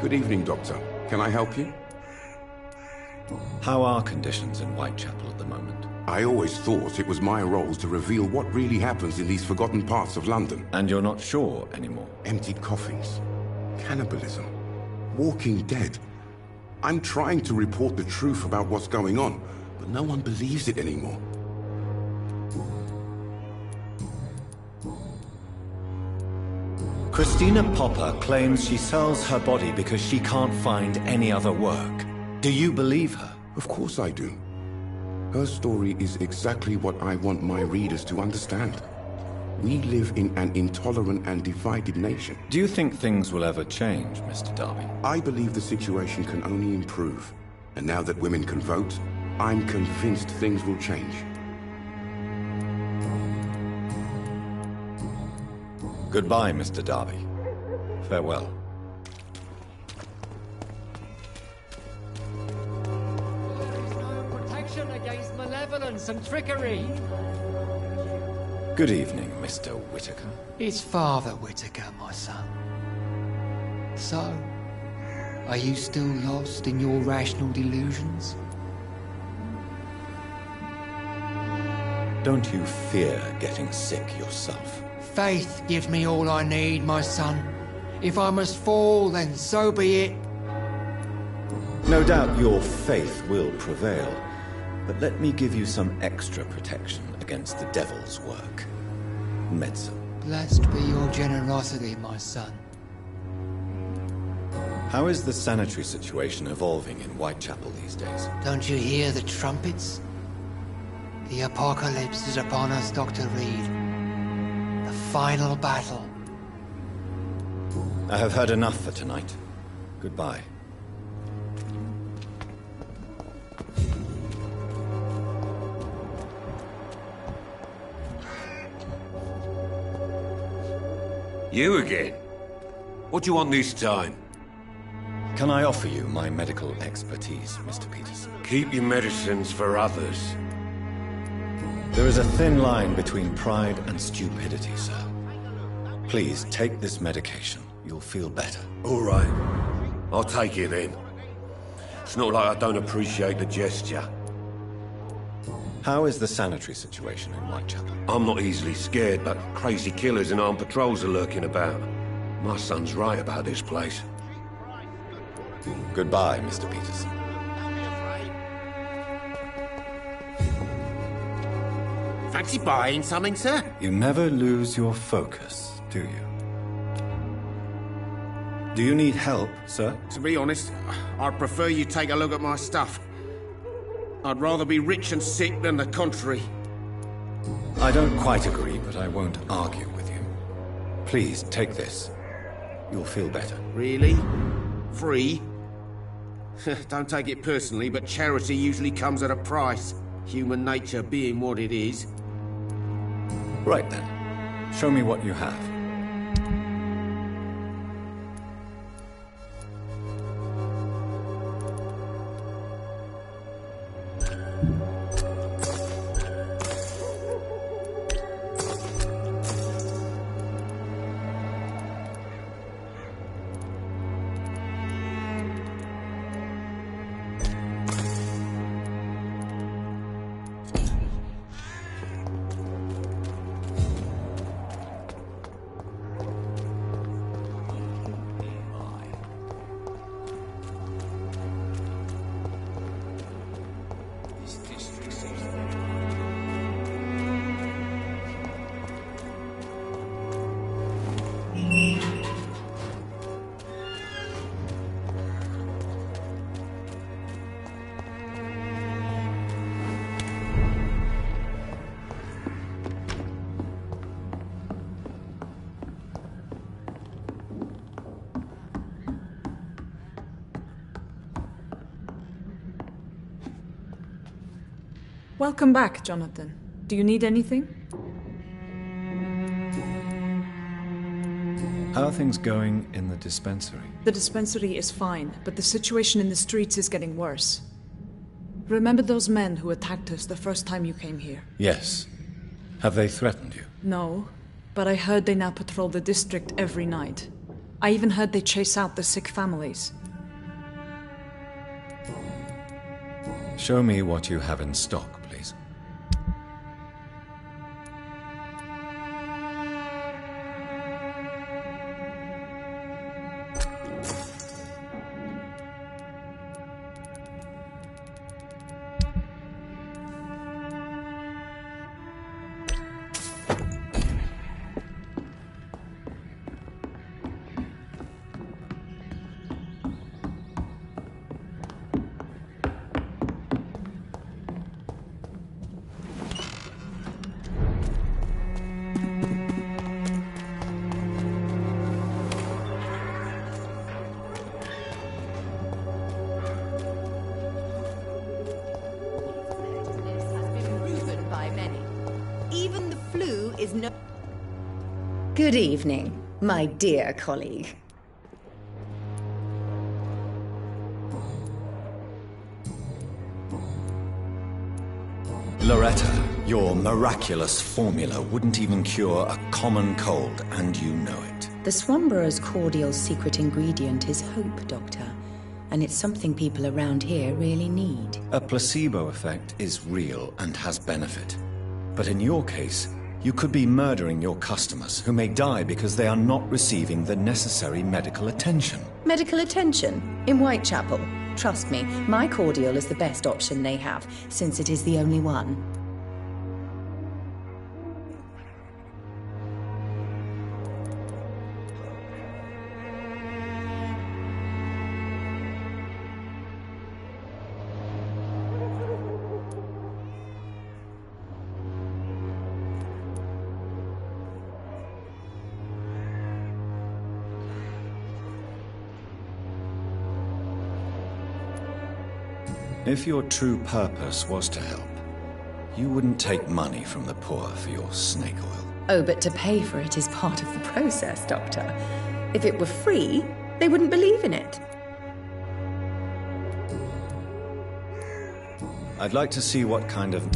Good evening, Doctor. Can I help you? How are conditions in Whitechapel at the moment? I always thought it was my role to reveal what really happens in these forgotten parts of London. And you're not sure anymore? Emptied coffins, cannibalism, walking dead. I'm trying to report the truth about what's going on, but no one believes it anymore. Christina Popper claims she sells her body because she can't find any other work. Do you believe her? Of course I do. Her story is exactly what I want my readers to understand. We live in an intolerant and divided nation. Do you think things will ever change, Mr. Darby? I believe the situation can only improve. And now that women can vote, I'm convinced things will change. Goodbye, Mr. Darby. Farewell. There is no protection against malevolence and trickery. Good evening, Mr. Whitaker. It's Father Whitaker, my son. So, are you still lost in your rational delusions? Don't you fear getting sick yourself? Faith gives me all I need, my son. If I must fall, then so be it. No doubt your faith will prevail, but let me give you some extra protection against the devil's work. Medicine. Blessed be your generosity, my son. How is the sanitary situation evolving in Whitechapel these days? Don't you hear the trumpets? The apocalypse is upon us, Dr. Reed. The final battle. I have heard enough for tonight. Goodbye. You again? What do you want this time? Can I offer you my medical expertise, Mr. Peters? Keep your medicines for others. There is a thin line between pride and stupidity, sir. Please take this medication. You'll feel better. All right. I'll take it then. It's not like I don't appreciate the gesture. How is the sanitary situation in Whitechapel? I'm not easily scared, but crazy killers and armed patrols are lurking about. My son's right about this place. Goodbye, Mr. Peterson. Fancy buying something, sir? You never lose your focus, do you? Do you need help, sir? To be honest, I'd prefer you take a look at my stuff. I'd rather be rich and sick than the contrary. I don't quite agree, but I won't argue with you. Please, take this. You'll feel better. Really? Free? Don't take it personally, but charity usually comes at a price. Human nature being what it is. Right then. Show me what you have. Welcome back, Jonathan. Do you need anything? How are things going in the dispensary? The dispensary is fine, but the situation in the streets is getting worse. Remember those men who attacked us the first time you came here? Yes. Have they threatened you? No, but I heard they now patrol the district every night. I even heard they chase out the sick families. Show me what you have in stock, please. Good evening, my dear colleague. Loretta, your miraculous formula wouldn't even cure a common cold, and you know it. The Swanborough's cordial's secret ingredient is hope, Doctor. And it's something people around here really need. A placebo effect is real and has benefit. But in your case, you could be murdering your customers, who may die because they are not receiving the necessary medical attention. Medical attention? In Whitechapel? Trust me, my cordial is the best option they have, since it is the only one. If your true purpose was to help, you wouldn't take money from the poor for your snake oil. Oh, but to pay for it is part of the process, Doctor. If it were free, they wouldn't believe in it. I'd like to see what kind of...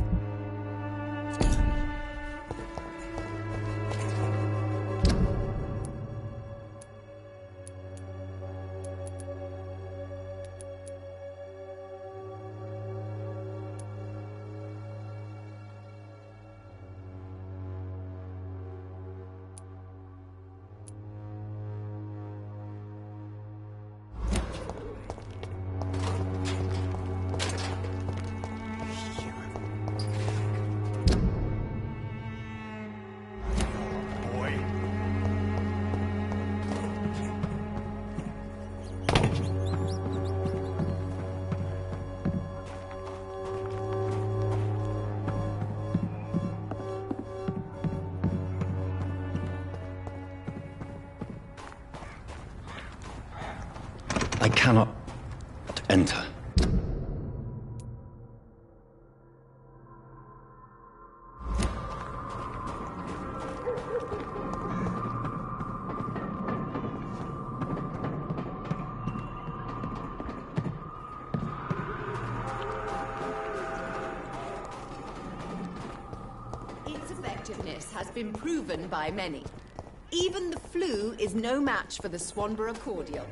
I cannot enter. Its effectiveness has been proven by many. Even the flu is no match for the Swanborough cordial.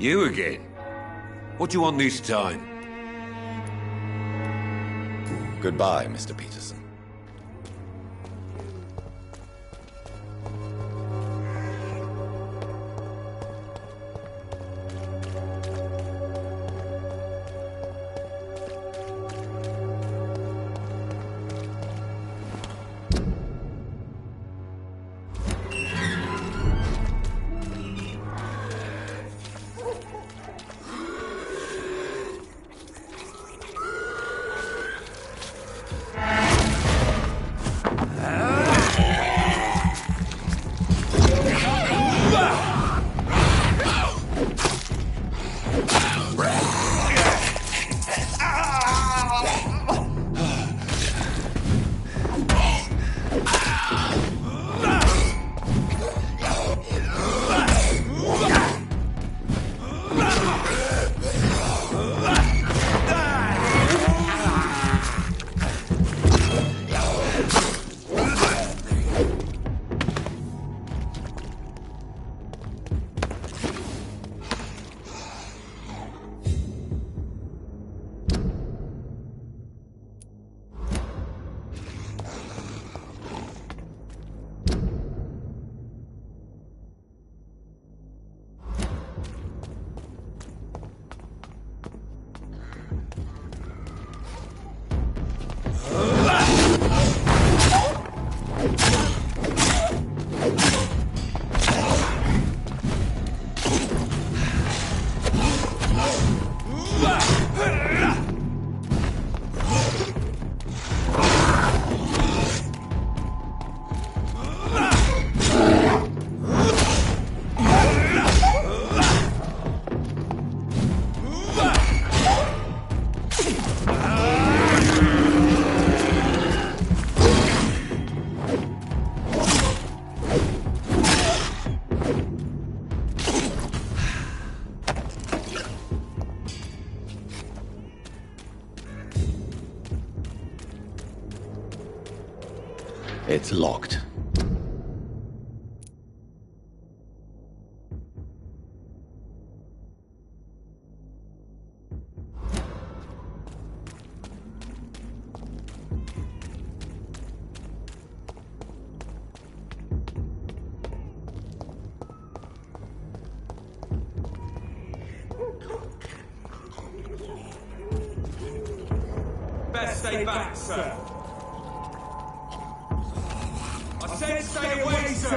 You again? What do you want this time? Goodbye, Mr. Peterson. It's locked. Best stay back, sir. I said stay away, sir!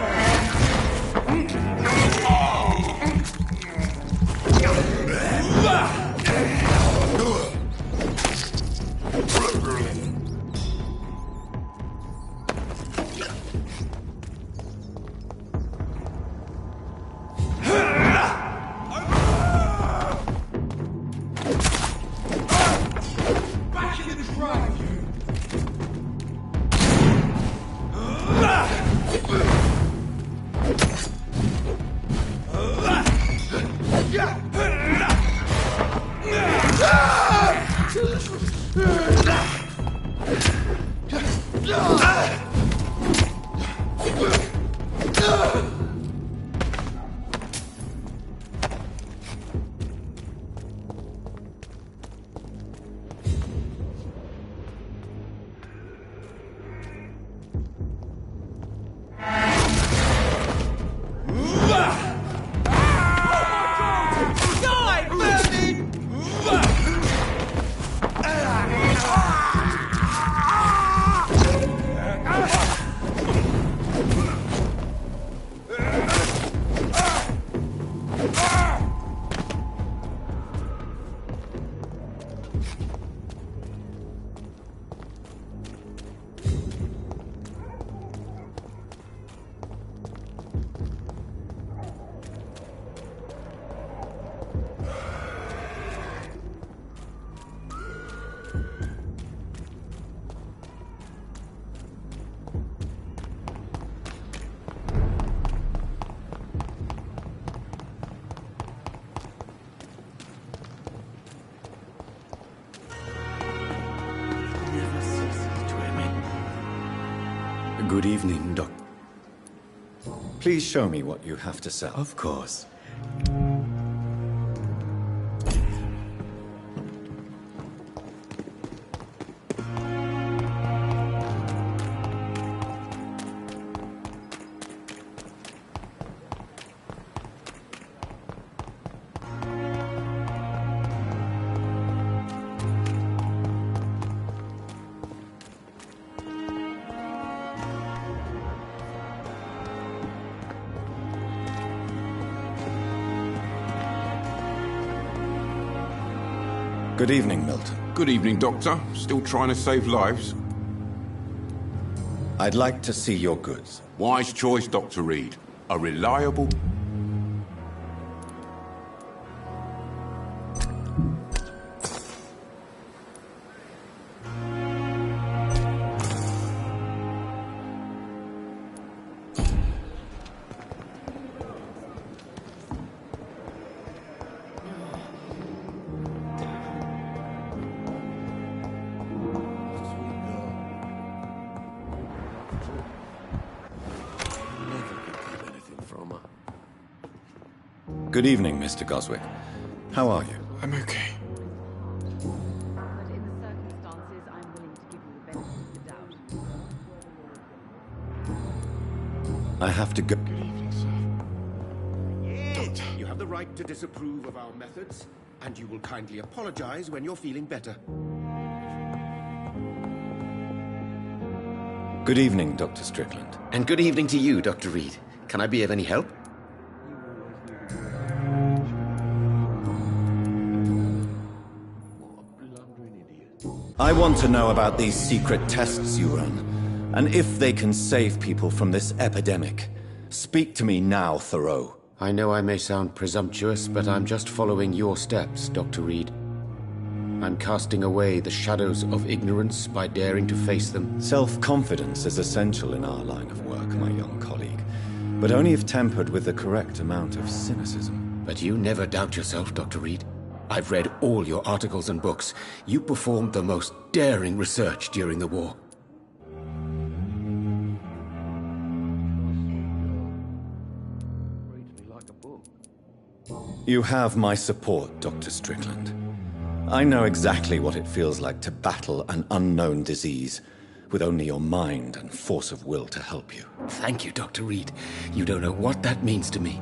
Back in the drive, you! Good evening, Doc. Please show me what you have to sell. Of course. Good evening, Milton. Good evening, Doctor. Still trying to save lives? I'd like to see your goods. Wise choice, Dr. Reed. A reliable... Good evening, Mr. Goswick. How are you? I'm okay. But in the circumstances, I'm willing to give you the benefit of the doubt. I have to go. Good evening, sir. Doctor. You have the right to disapprove of our methods, and you will kindly apologize when you're feeling better. Good evening, Dr. Strickland. And good evening to you, Dr. Reed. Can I be of any help? I want to know about these secret tests you run, and if they can save people from this epidemic. Speak to me now, Thoreau. I know I may sound presumptuous, but I'm just following your steps, Dr. Reed. I'm casting away the shadows of ignorance by daring to face them. Self-confidence is essential in our line of work, my young colleague, but only if tempered with the correct amount of cynicism. But you never doubt yourself, Dr. Reed. I've read all your articles and books. You performed the most daring research during the war. You have my support, Dr. Strickland. I know exactly what it feels like to battle an unknown disease, with only your mind and force of will to help you. Thank you, Dr. Reed. You don't know what that means to me.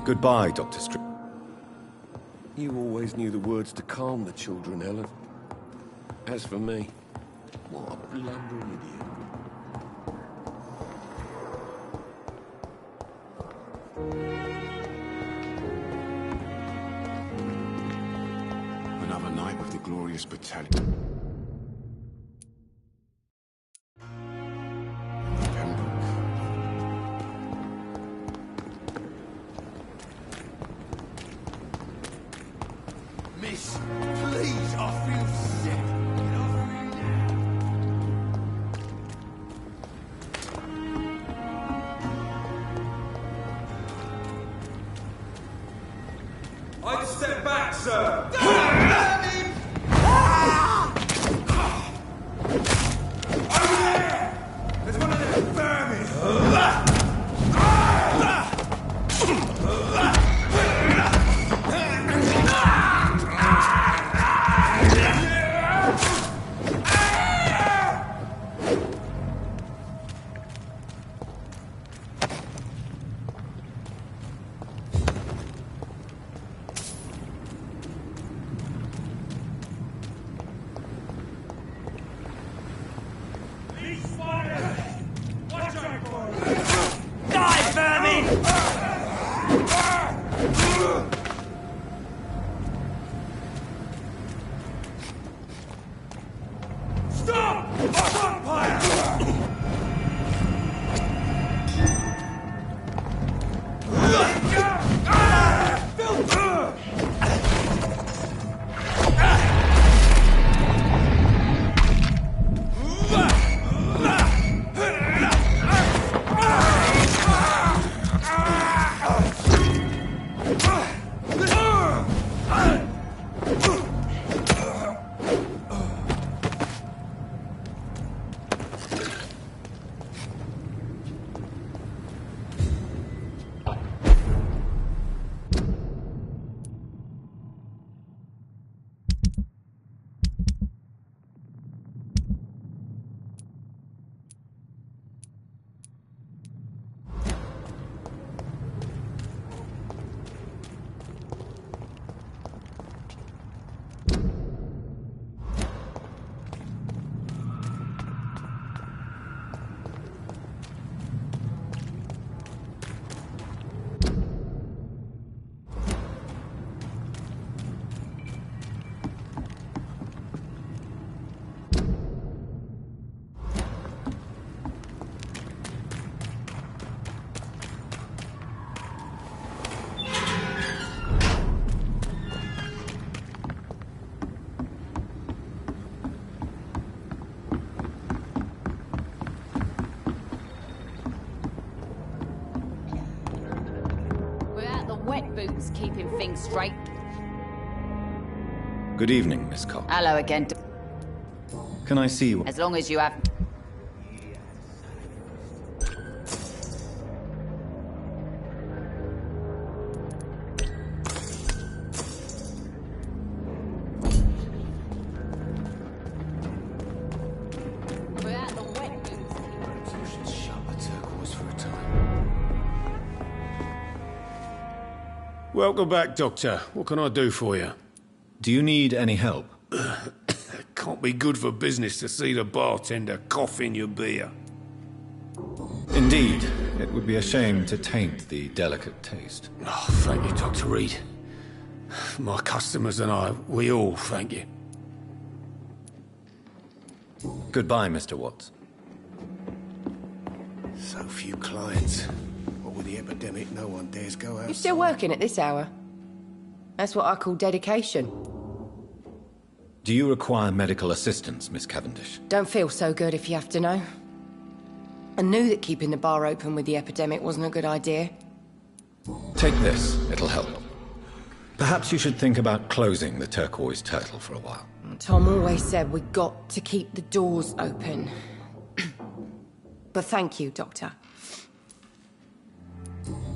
Goodbye, Dr. Strickland. You always knew the words to calm the children, Helen. As for me, what a blundering idiot. Another night with the glorious battalion. Miss, please, I feel sick. Get over here now. I'd step back, sir. Over there! There's one of them vermin! wet boots keeping things straight. Good evening, Miss Cox. Hello again. Can I see you? As long as you have... Without the wet boots... You should shut the turquoise for a time. Welcome back, Doctor. What can I do for you? Do you need any help? Can't be good for business to see the bartender cough in your beer. Indeed. It would be a shame to taint the delicate taste. Oh, thank you, Dr. Reed. My customers and I, we all thank you. Goodbye, Mr. Watts. So few clients. What with the epidemic, no one dares go out. You're still working at this hour? That's what I call dedication. Do you require medical assistance, Miss Cavendish? Don't feel so good if you have to know. I knew that keeping the bar open with the epidemic wasn't a good idea. Take this. It'll help. Perhaps you should think about closing the Turquoise Turtle for a while. Tom always said we got to keep the doors open. But thank you, Doctor.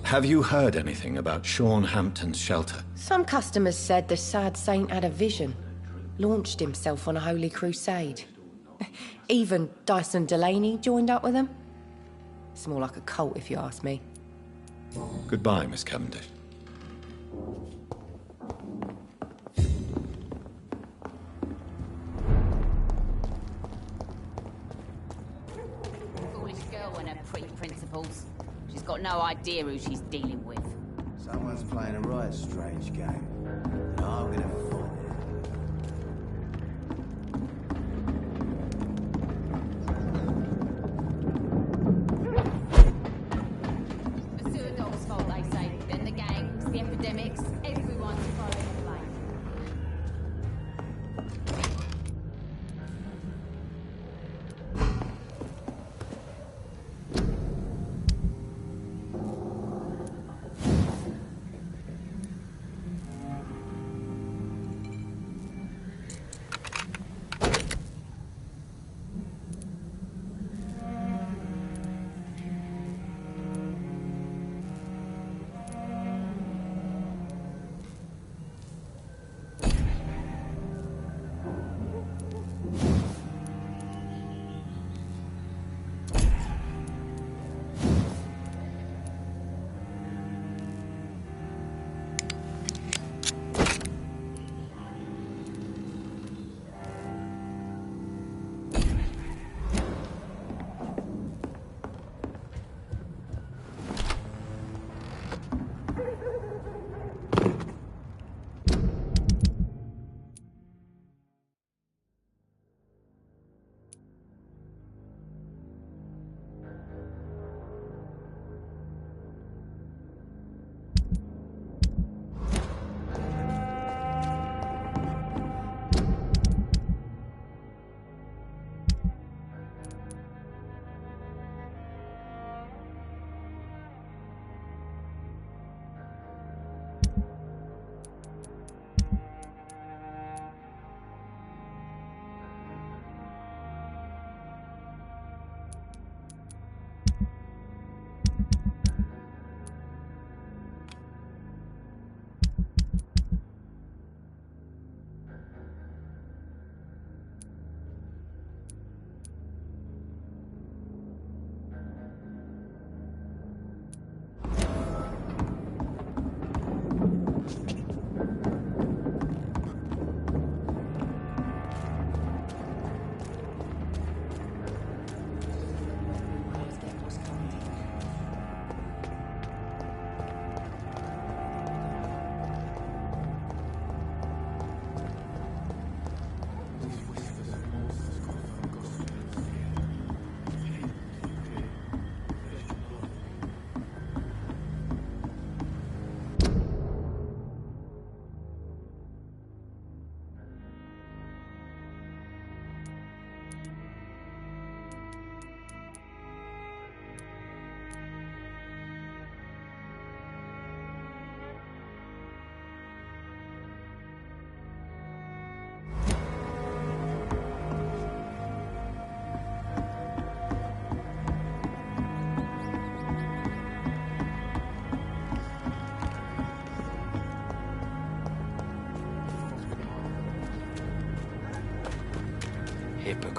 Have you heard anything about Sean Hampton's shelter? Some customers said the sad saint had a vision. Launched himself on a holy crusade. Even Dyson Delaney joined up with him. It's more like a cult, if you ask me. Goodbye, Miss Cavendish. Foolish girl and her pre-principles. She's got no idea who she's dealing with. Someone's playing a right strange game. And I'm gonna find it. The sewer dog's fault, they say. Then the gangs, the epidemics, everyone's following the blame.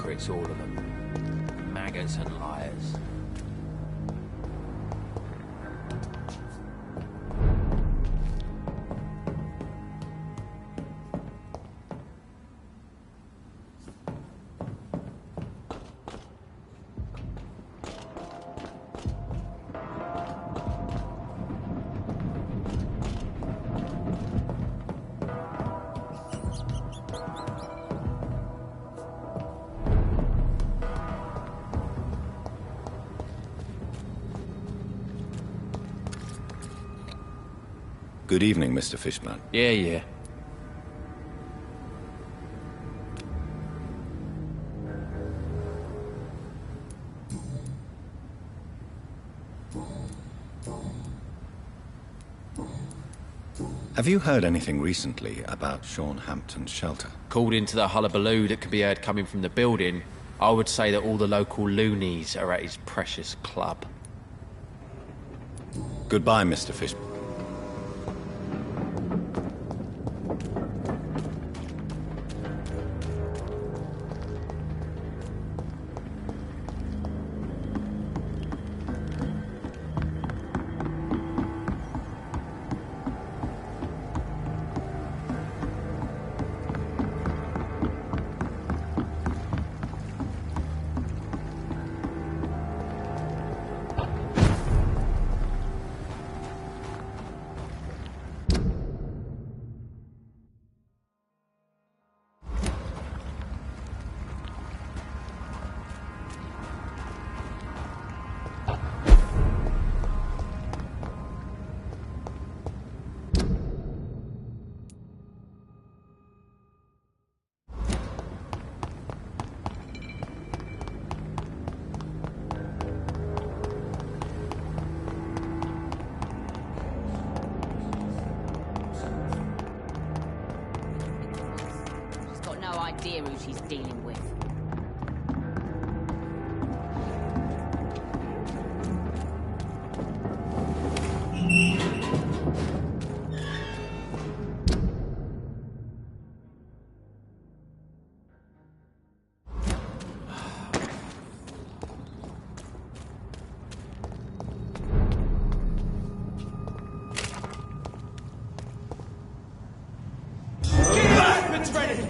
hypocrites, all of them. Maggots and liars. Good evening, Mr. Fishman. Yeah. Have you heard anything recently about Sean Hampton's shelter? Called into the hullabaloo that could be heard coming from the building, I would say that all the local loonies are at his precious club. Goodbye, Mr. Fishman. Idea who she's dealing with. It's ready!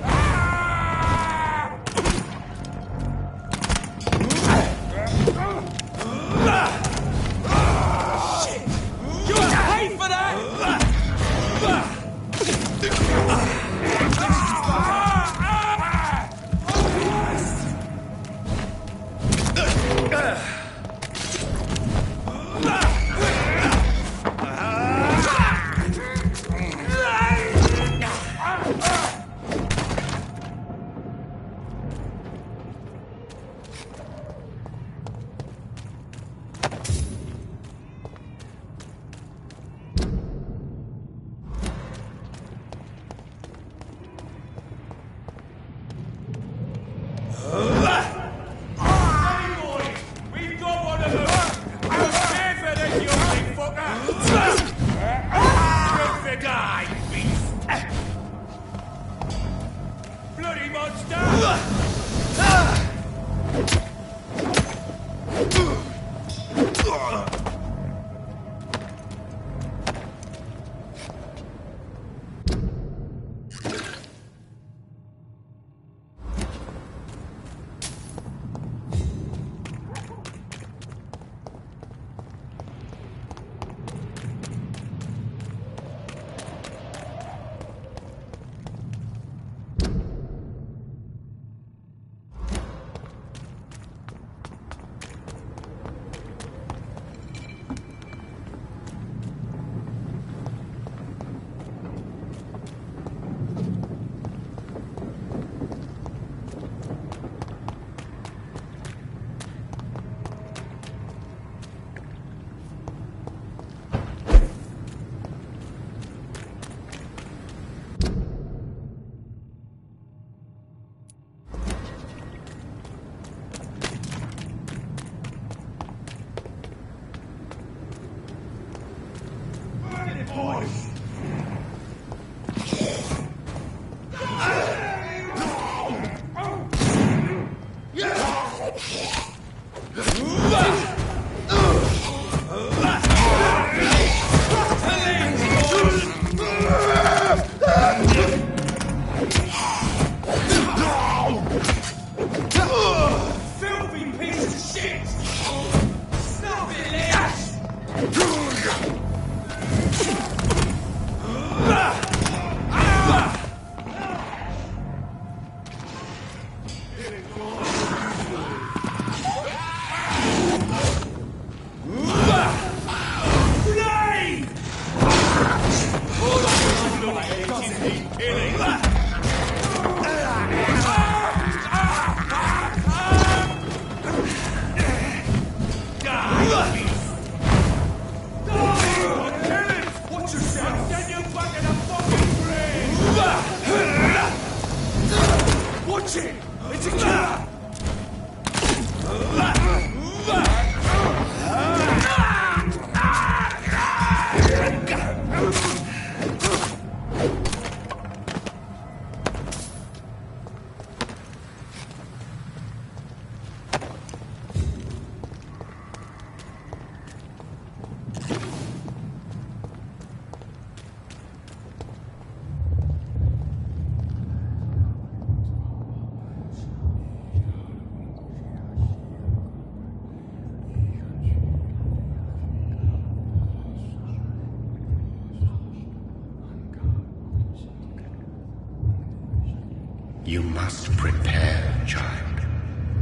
You must prepare, child,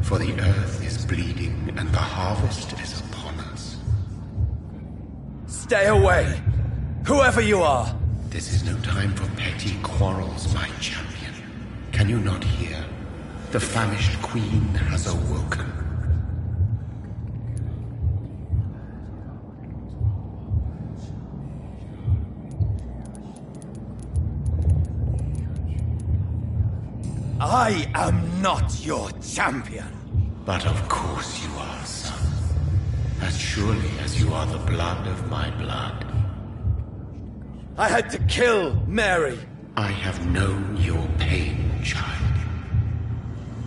for the earth is bleeding and the harvest is upon us. Stay away, whoever you are. This is no time for petty quarrels, my champion. Can you not hear? The famished queen has awoken. I am not your champion. But of course you are, son. As surely as you are the blood of my blood. I had to kill Mary. I have known your pain, child.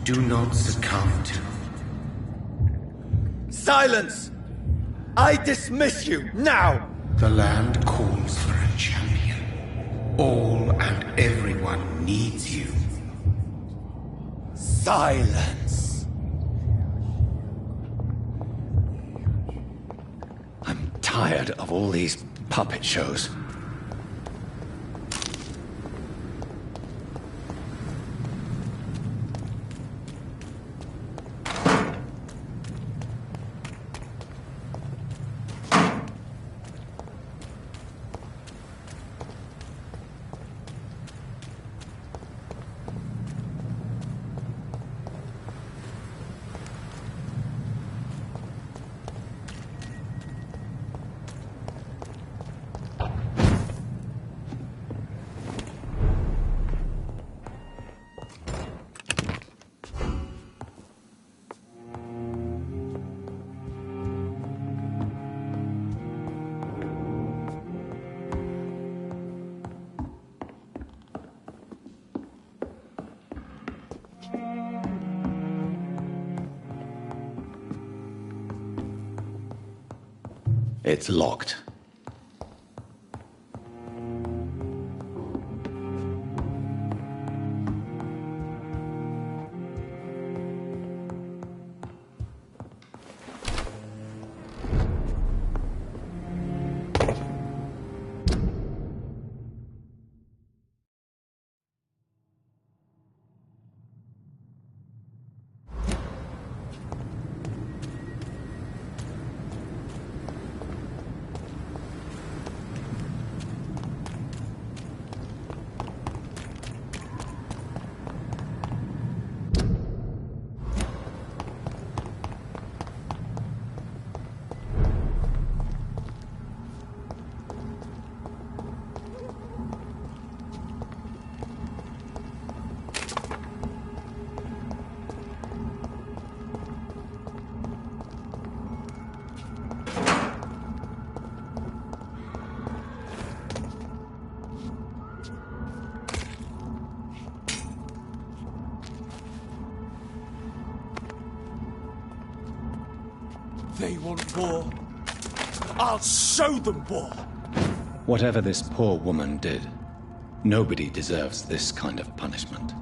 Do not succumb to... Silence! I dismiss you, now! The land calls for a champion. All and everyone needs you. Silence! I'm tired of all these puppet shows. It's locked. They want war. I'll show them war. Whatever this poor woman did, nobody deserves this kind of punishment.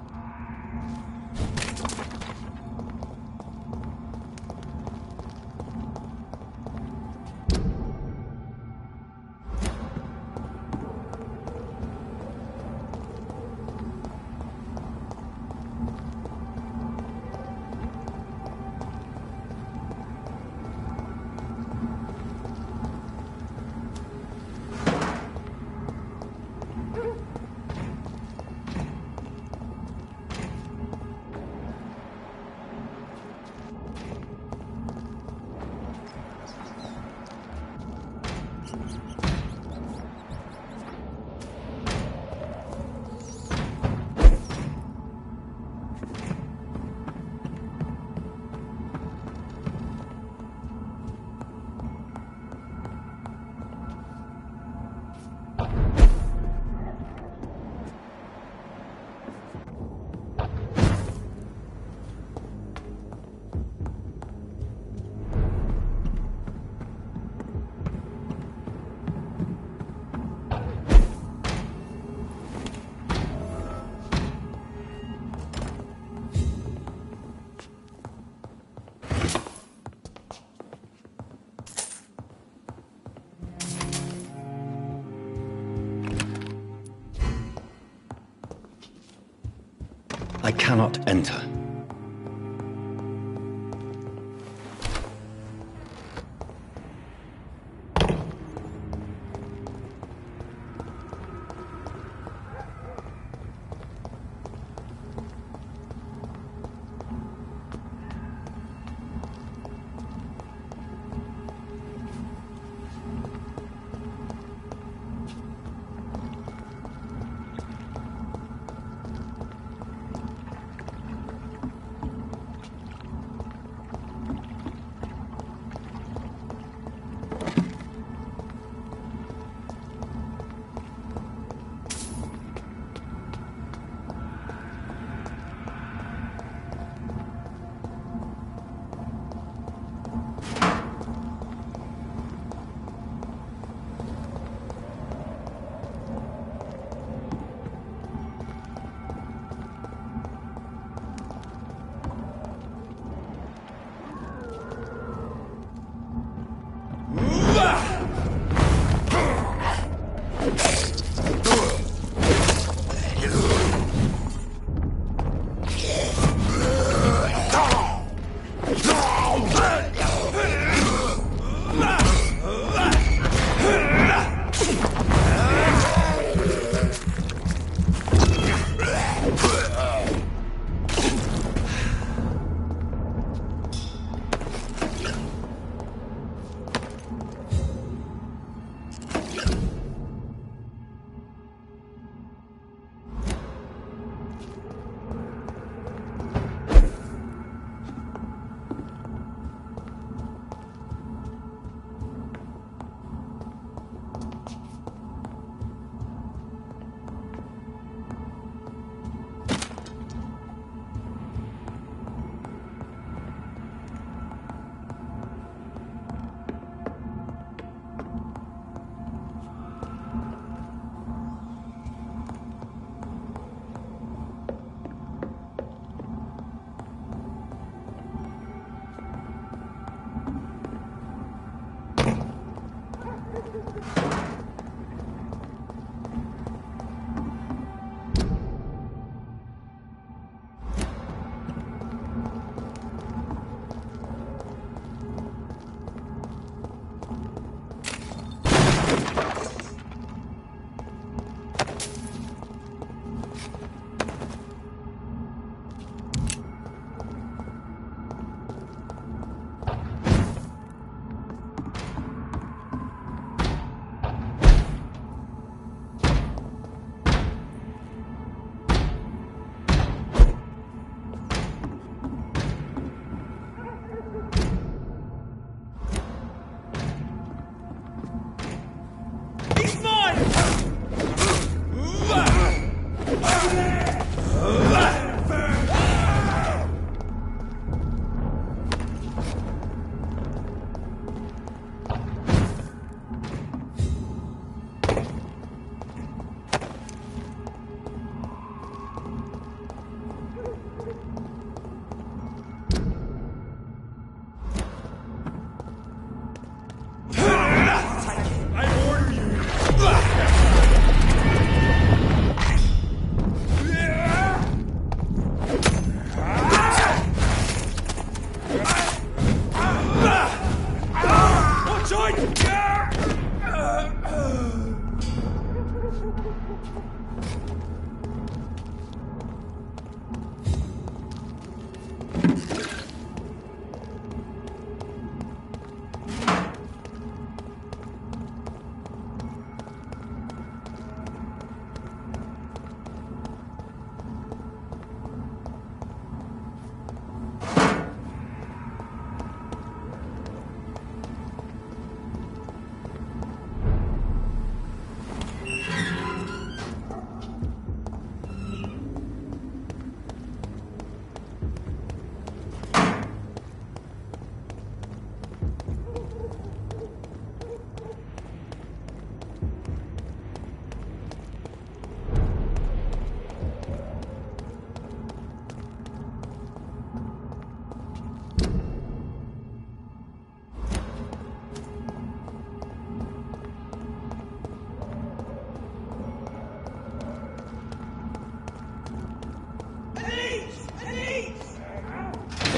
I cannot enter.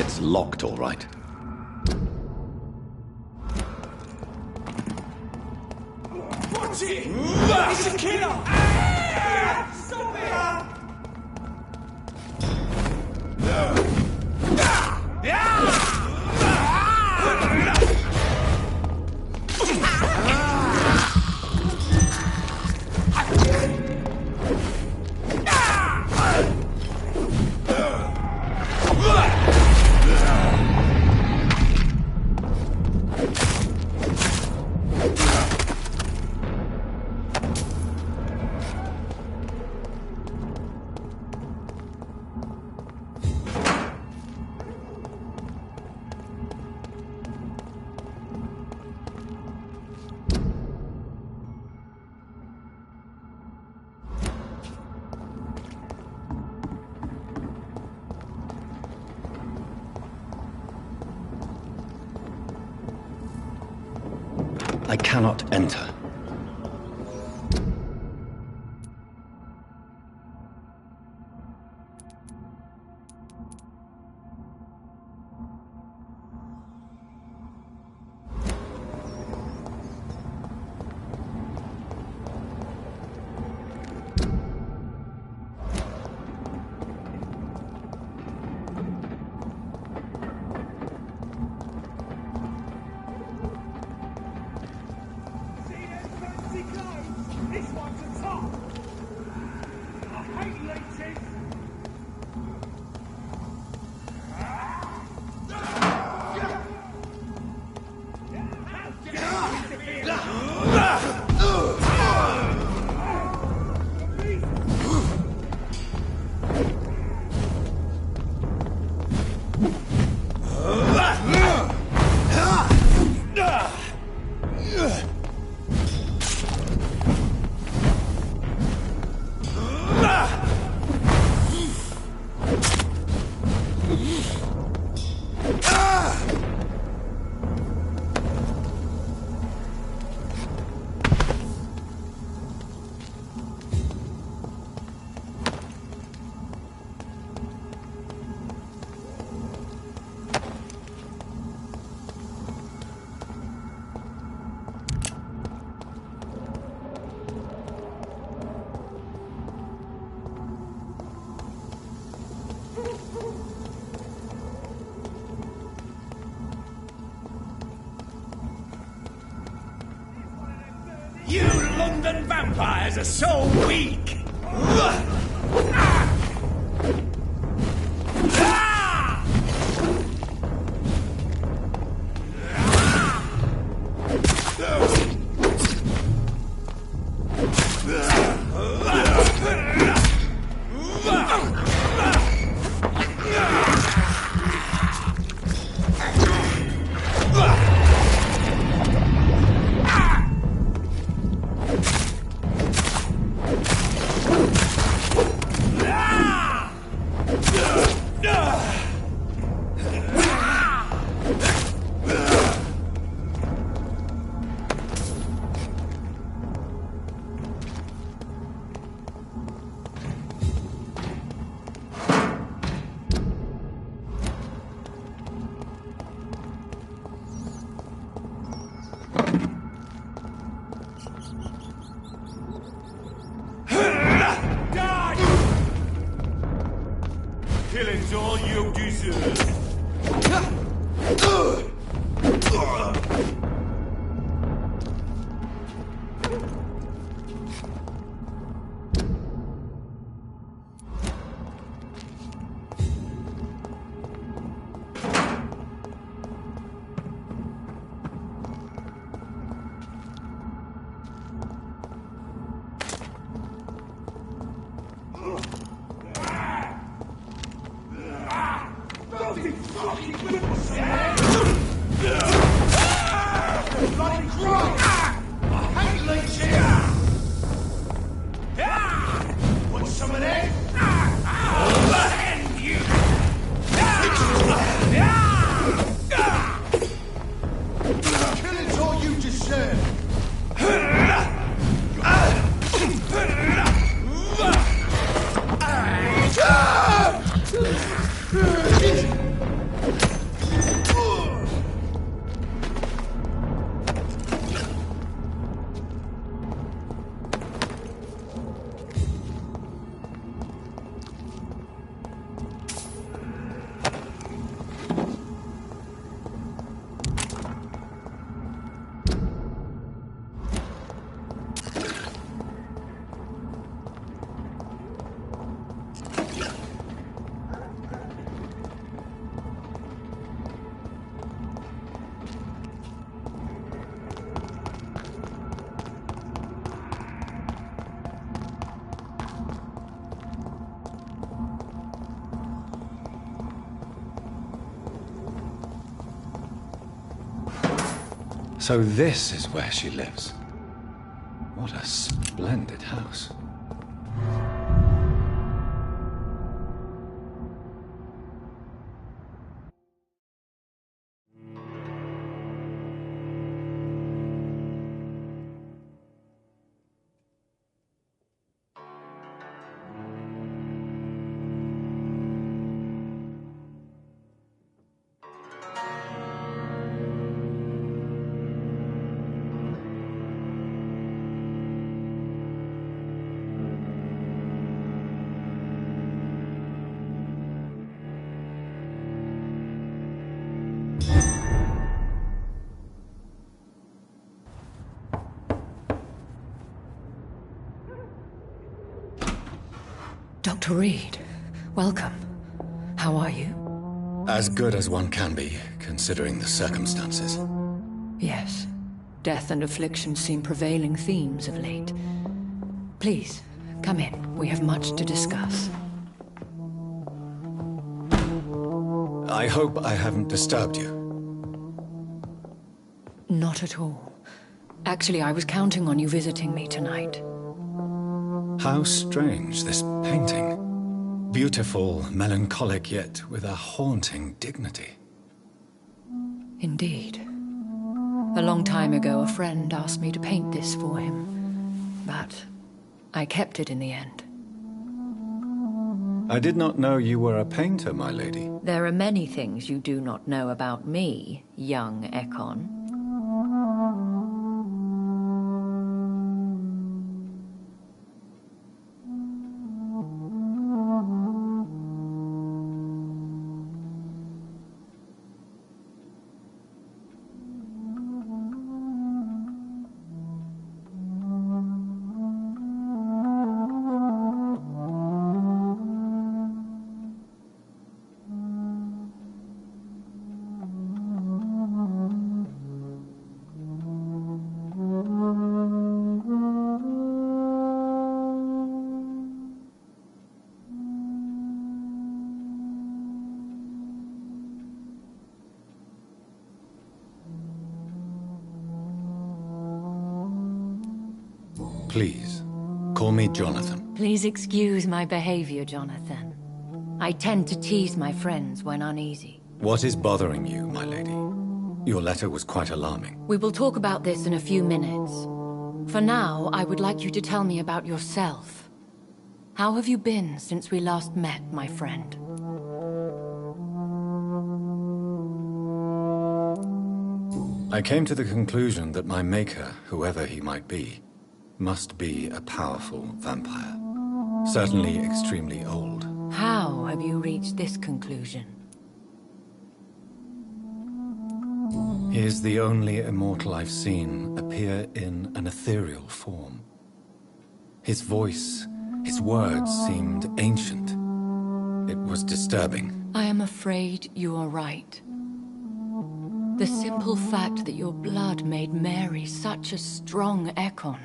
It's locked, all right. Watch it! It's a killer! Stop it! I cannot enter. This one's a top! I hate leeches! You London vampires are so weak! Killing's all you deserve. Fucking So this is where she lives. What a splendid house. Dr. Reed, welcome. How are you? As good as one can be, considering the circumstances. Yes. Death and affliction seem prevailing themes of late. Please, come in. We have much to discuss. I hope I haven't disturbed you. Not at all. Actually, I was counting on you visiting me tonight. How strange, this painting. Beautiful, melancholic, yet with a haunting dignity. Indeed. A long time ago, a friend asked me to paint this for him. But I kept it in the end. I did not know you were a painter, my lady. There are many things you do not know about me, young Ekon. Please, call me Jonathan. Please excuse my behavior, Jonathan. I tend to tease my friends when uneasy. What is bothering you, my lady? Your letter was quite alarming. We will talk about this in a few minutes. For now, I would like you to tell me about yourself. How have you been since we last met, my friend? I came to the conclusion that my maker, whoever he might be, must be a powerful vampire. Certainly extremely old. How have you reached this conclusion? He is the only immortal I've seen appear in an ethereal form. His voice, his words seemed ancient. It was disturbing. I am afraid you are right. The simple fact that your blood made Mary such a strong Ekon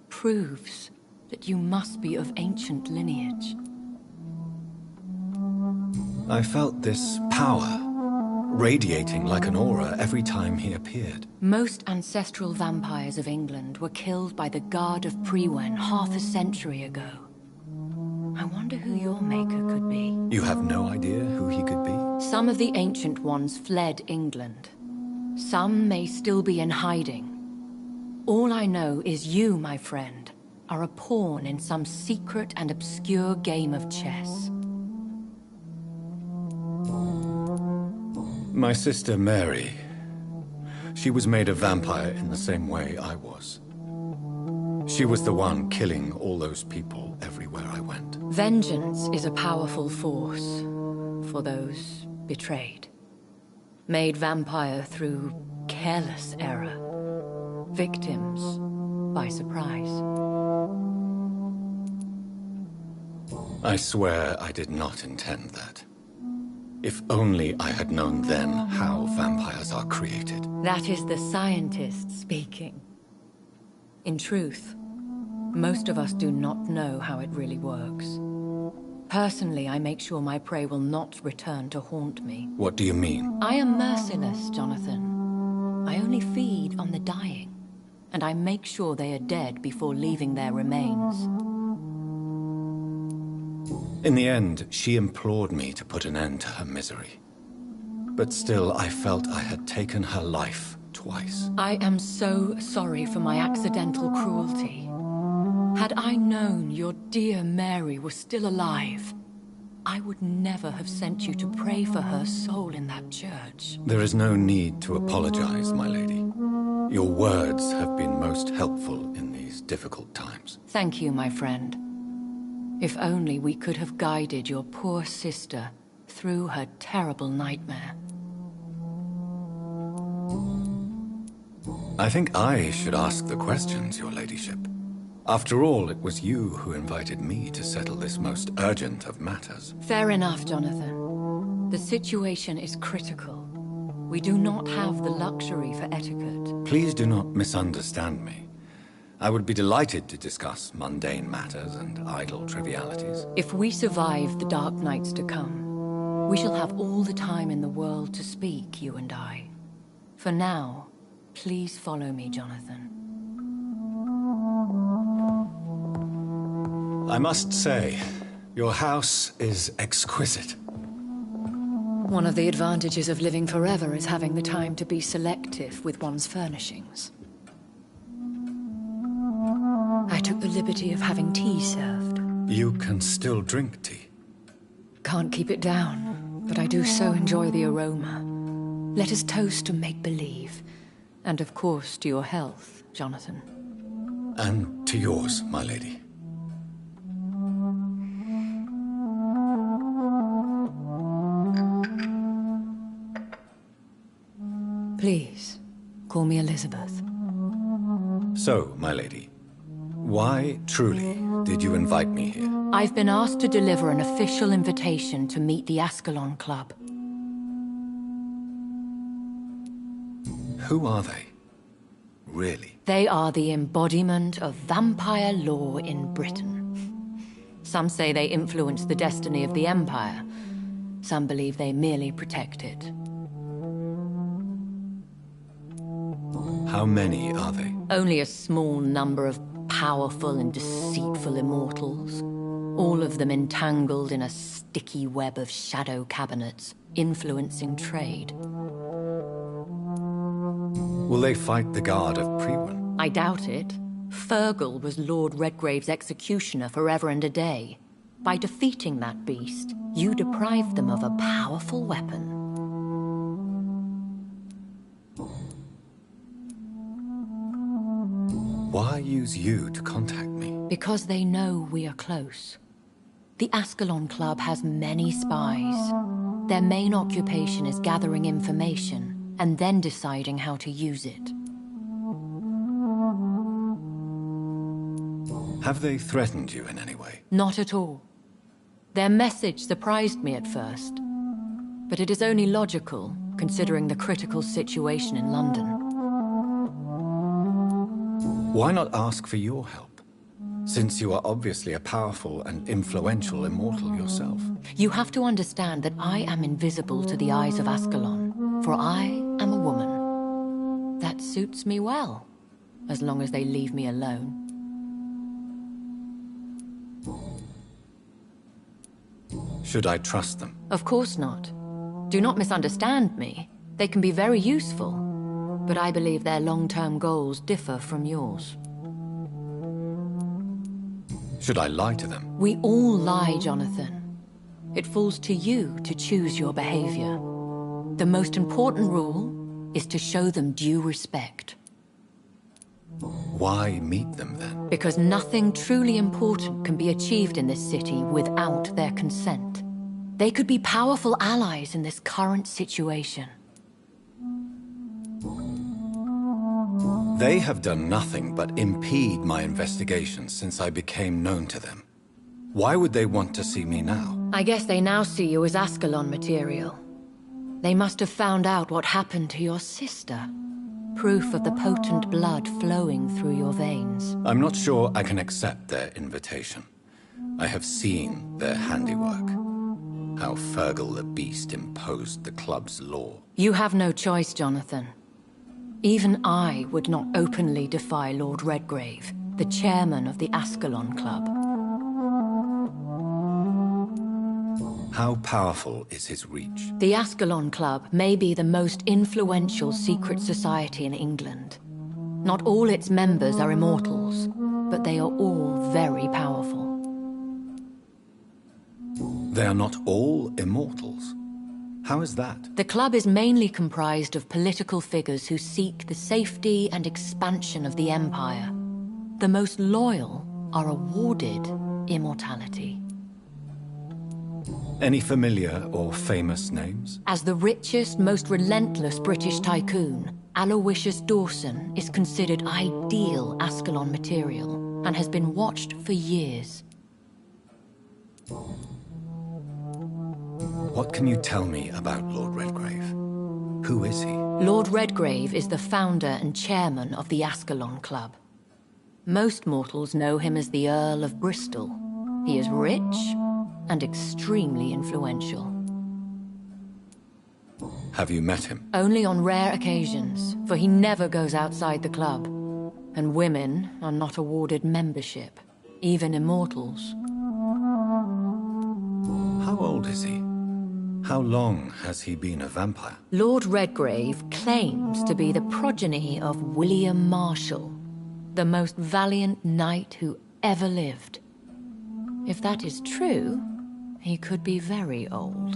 proves that you must be of ancient lineage. I felt this power radiating like an aura every time he appeared. Most ancestral vampires of England were killed by the Guard of Priwen half a century ago. I wonder who your maker could be. You have no idea who he could be? Some of the ancient ones fled England. Some may still be in hiding. All I know is you, my friend, are a pawn in some secret and obscure game of chess. My sister Mary. She was made a vampire in the same way I was. She was the one killing all those people everywhere I went. Vengeance is a powerful force for those betrayed. Made vampire through careless error. Victims by surprise. I swear I did not intend that. If only I had known then how vampires are created. That is the scientist speaking. In truth, most of us do not know how it really works. Personally, I make sure my prey will not return to haunt me. What do you mean? I am merciless, Jonathan. I only feed on the dying, and I make sure they are dead before leaving their remains. In the end, she implored me to put an end to her misery. But still, I felt I had taken her life twice. I am so sorry for my accidental cruelty. Had I known your dear Mary was still alive, I would never have sent you to pray for her soul in that church. There is no need to apologize, my lady. Your words have been most helpful in these difficult times. Thank you, my friend. If only we could have guided your poor sister through her terrible nightmare. I think I should ask the questions, your ladyship. After all, it was you who invited me to settle this most urgent of matters. Fair enough, Jonathan. The situation is critical. We do not have the luxury for etiquette. Please do not misunderstand me. I would be delighted to discuss mundane matters and idle trivialities. If we survive the dark nights to come, we shall have all the time in the world to speak, you and I. For now, please follow me, Jonathan. I must say, your house is exquisite. One of the advantages of living forever is having the time to be selective with one's furnishings. I took the liberty of having tea served. You can still drink tea. Can't keep it down, but I do so enjoy the aroma. Let us toast to make-believe. And of course to your health, Jonathan. And to yours, my lady. Please, call me Elizabeth. So, my lady, why, truly, did you invite me here? I've been asked to deliver an official invitation to meet the Ascalon Club. Who are they? Really? They are the embodiment of vampire law in Britain. Some say they influence the destiny of the Empire. Some believe they merely protect it. How many are they? Only a small number of powerful and deceitful immortals. All of them entangled in a sticky web of shadow cabinets, influencing trade. Will they fight the guard of Priwen? I doubt it. Fergal was Lord Redgrave's executioner forever and a day. By defeating that beast, you deprived them of a powerful weapon. Why use you to contact me? Because they know we are close. The Ascalon Club has many spies. Their main occupation is gathering information and then deciding how to use it. Have they threatened you in any way? Not at all. Their message surprised me at first, but it is only logical, considering the critical situation in London. Why not ask for your help? Since you are obviously a powerful and influential immortal yourself. You have to understand that I am invisible to the eyes of Ascalon, for I am a woman. That suits me well, as long as they leave me alone. Should I trust them? Of course not. Do not misunderstand me. They can be very useful, but I believe their long-term goals differ from yours. Should I lie to them? We all lie, Jonathan. It falls to you to choose your behavior. The most important rule is to show them due respect. Why meet them then? Because nothing truly important can be achieved in this city without their consent. They could be powerful allies in this current situation. They have done nothing but impede my investigations since I became known to them. Why would they want to see me now? I guess they now see you as Ascalon material. They must have found out what happened to your sister. Proof of the potent blood flowing through your veins. I'm not sure I can accept their invitation. I have seen their handiwork. How Fergal the Beast imposed the club's law. You have no choice, Jonathan. Even I would not openly defy Lord Redgrave, the chairman of the Ascalon Club. How powerful is his reach? The Ascalon Club may be the most influential secret society in England. Not all its members are immortals, but they are all very powerful. They are not all immortals. How is that? The club is mainly comprised of political figures who seek the safety and expansion of the Empire. The most loyal are awarded immortality. Any familiar or famous names? As the richest, most relentless British tycoon, Aloysius Dawson is considered ideal Ascalon material and has been watched for years. What can you tell me about Lord Redgrave? Who is he? Lord Redgrave is the founder and chairman of the Ascalon Club. Most mortals know him as the Earl of Bristol. He is rich and extremely influential. Have you met him? Only on rare occasions, for he never goes outside the club. And women are not awarded membership, even immortals. How old is he? How long has he been a vampire? Lord Redgrave claims to be the progeny of William Marshall, the most valiant knight who ever lived. If that is true, he could be very old.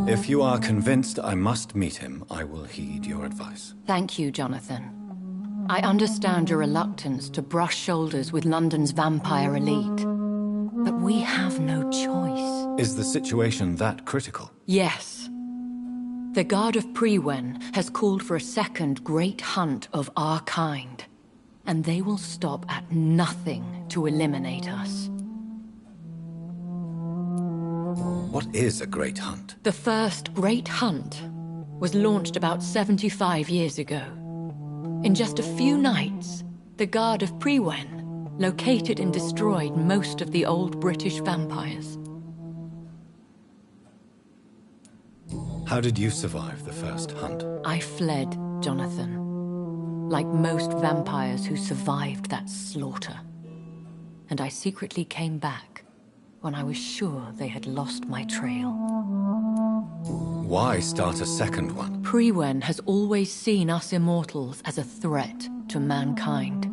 If you are convinced I must meet him, I will heed your advice. Thank you, Jonathan. I understand your reluctance to brush shoulders with London's vampire elite. But we have no choice. Is the situation that critical? Yes. The Guard of Prewen has called for a second great hunt of our kind. And they will stop at nothing to eliminate us. What is a great hunt? The first great hunt was launched about 75 years ago. In just a few nights, the Guard of Prewen located and destroyed most of the old British vampires. How did you survive the first hunt? I fled, Jonathan. Like most vampires who survived that slaughter. And I secretly came back when I was sure they had lost my trail. Why start a second one? Prewen has always seen us immortals as a threat to mankind.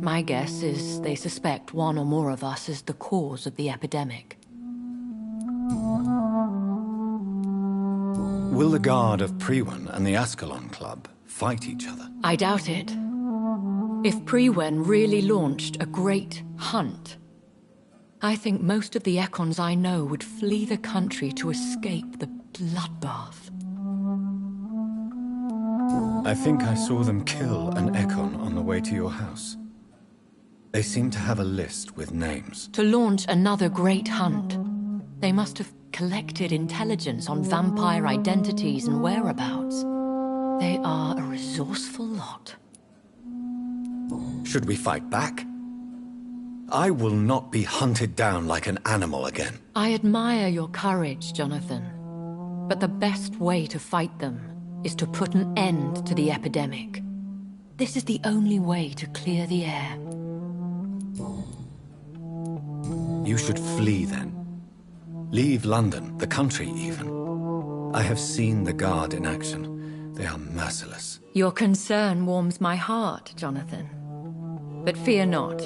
My guess is they suspect one or more of us is the cause of the epidemic. Will the Guard of Prewen and the Ascalon Club fight each other? I doubt it. If Prewen really launched a great hunt, I think most of the Econs I know would flee the country to escape the bloodbath. I think I saw them kill an Econ on the way to your house. They seem to have a list with names. To launch another great hunt, they must have collected intelligence on vampire identities and whereabouts. They are a resourceful lot. Should we fight back? I will not be hunted down like an animal again. I admire your courage, Jonathan. But the best way to fight them is to put an end to the epidemic. This is the only way to clear the air. You should flee then. Leave London, the country even. I have seen the Guard in action. They are merciless. Your concern warms my heart, Jonathan. But fear not.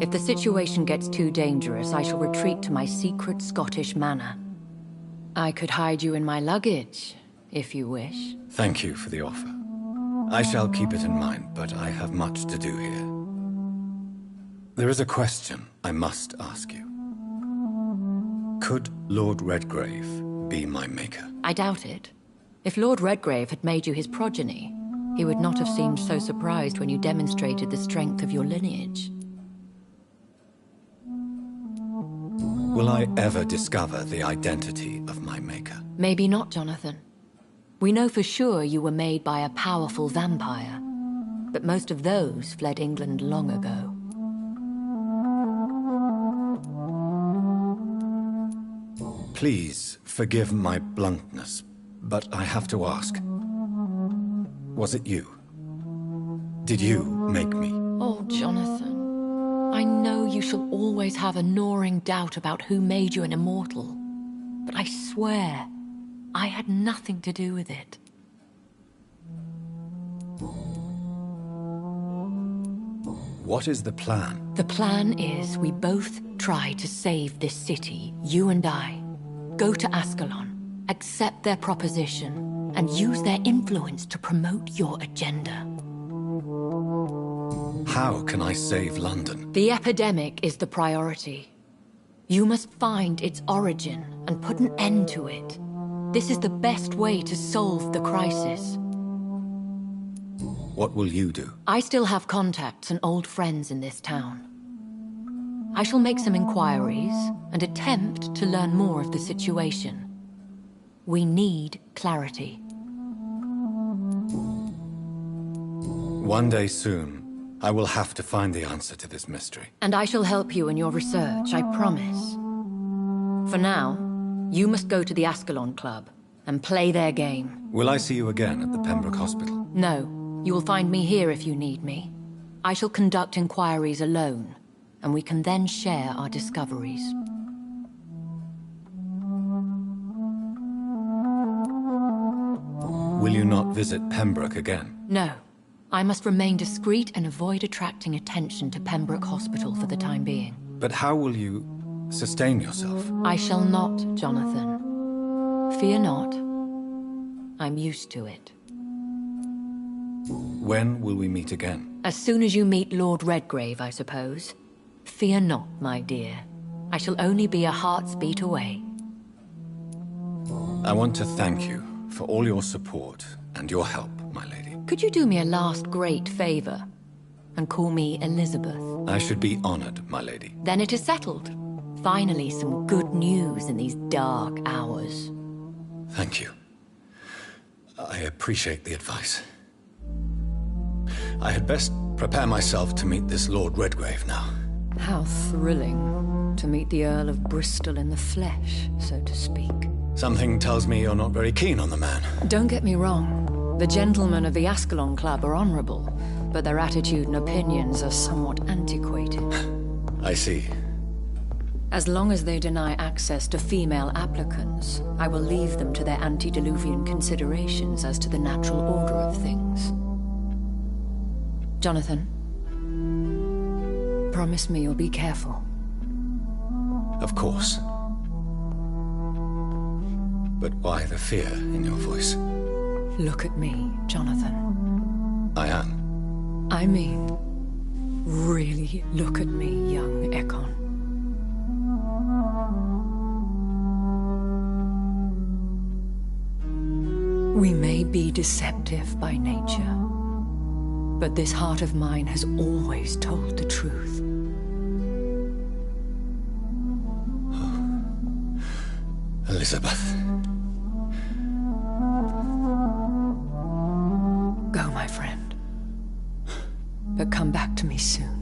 If the situation gets too dangerous, I shall retreat to my secret Scottish manor. I could hide you in my luggage, if you wish. Thank you for the offer. I shall keep it in mind, but I have much to do here. There is a question I must ask you. Could Lord Redgrave be my maker? I doubt it. If Lord Redgrave had made you his progeny, he would not have seemed so surprised when you demonstrated the strength of your lineage. Will I ever discover the identity of my maker? Maybe not, Jonathan. We know for sure you were made by a powerful vampire, but most of those fled England long ago. Please forgive my bluntness, but I have to ask. Was it you? Did you make me? Oh, Jonathan. I know you shall always have a gnawing doubt about who made you an immortal. But I swear, I had nothing to do with it. What is the plan? The plan is we both try to save this city, you and I. Go to Ascalon, accept their proposition, and use their influence to promote your agenda. How can I save London? The epidemic is the priority. You must find its origin and put an end to it. This is the best way to solve the crisis. What will you do? I still have contacts and old friends in this town. I shall make some inquiries and attempt to learn more of the situation. We need clarity. One day soon, I will have to find the answer to this mystery. And I shall help you in your research, I promise. For now, you must go to the Ascalon Club and play their game. Will I see you again at the Pembroke Hospital? No. You will find me here if you need me. I shall conduct inquiries alone, and we can then share our discoveries. Will you not visit Pembroke again? No. I must remain discreet and avoid attracting attention to Pembroke Hospital for the time being. But how will you sustain yourself? I shall not, Jonathan. Fear not. I'm used to it. When will we meet again? As soon as you meet Lord Redgrave, I suppose. Fear not, my dear. I shall only be a heart's beat away. I want to thank you for all your support and your help, my lady. Could you do me a last great favor and call me Elizabeth? I should be honored, my lady. Then it is settled. Finally, some good news in these dark hours. Thank you. I appreciate the advice. I had best prepare myself to meet this Lord Redgrave now. How thrilling to meet the Earl of Bristol in the flesh, so to speak. Something tells me you're not very keen on the man. Don't get me wrong. The gentlemen of the Ascalon Club are honorable, but their attitude and opinions are somewhat antiquated. I see. As long as they deny access to female applicants, I will leave them to their antediluvian considerations as to the natural order of things. Jonathan, promise me you'll be careful. Of course. But why the fear in your voice? Look at me, Jonathan. I am. I mean, really look at me, young Ekon. We may be deceptive by nature, but this heart of mine has always told the truth. Elizabeth. Go, my friend. But come back to me soon.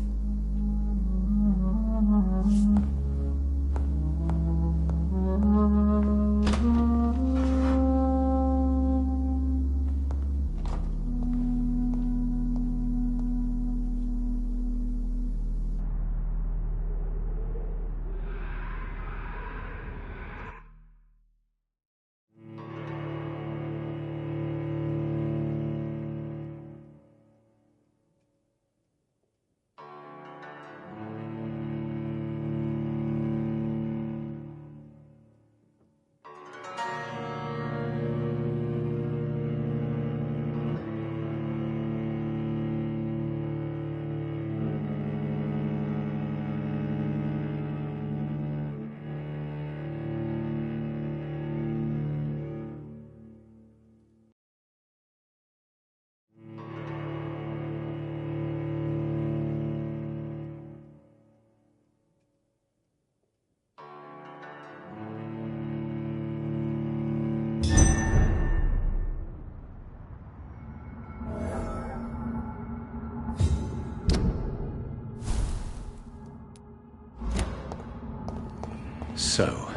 So,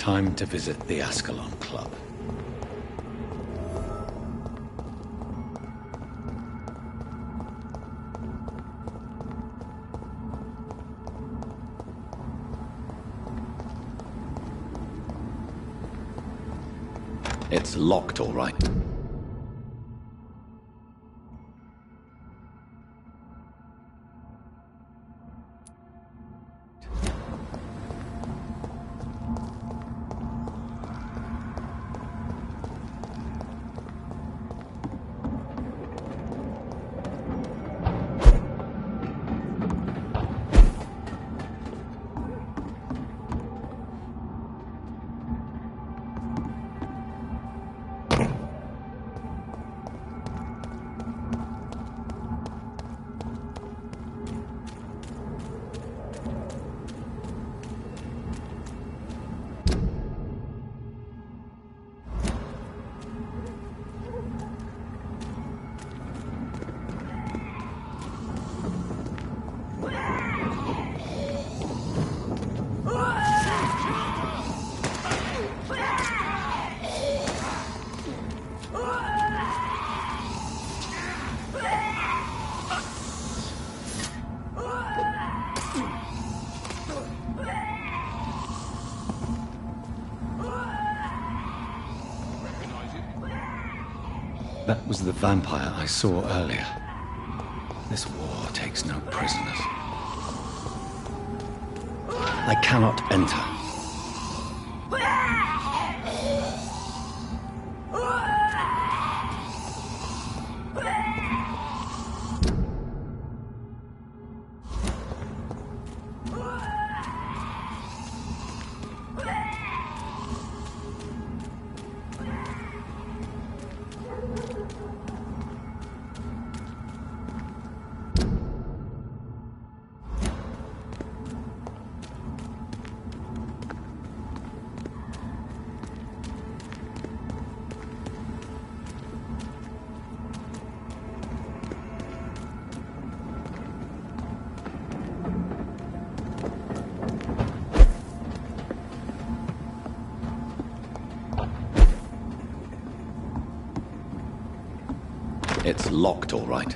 Time to visit the Ascalon Club. It's locked, all right. That was the vampire I saw earlier. This war takes no prisoners. I cannot enter. It's locked, all right.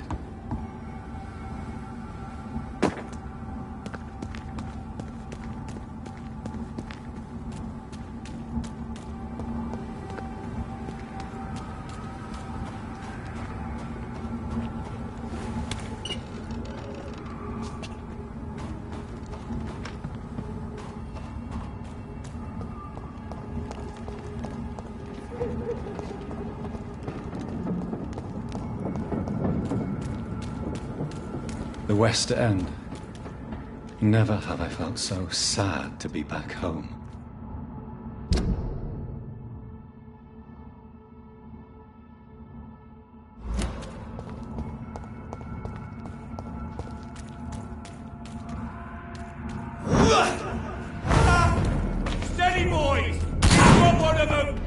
The West End. Never have I felt so sad to be back home. Steady, boys! Got one of them!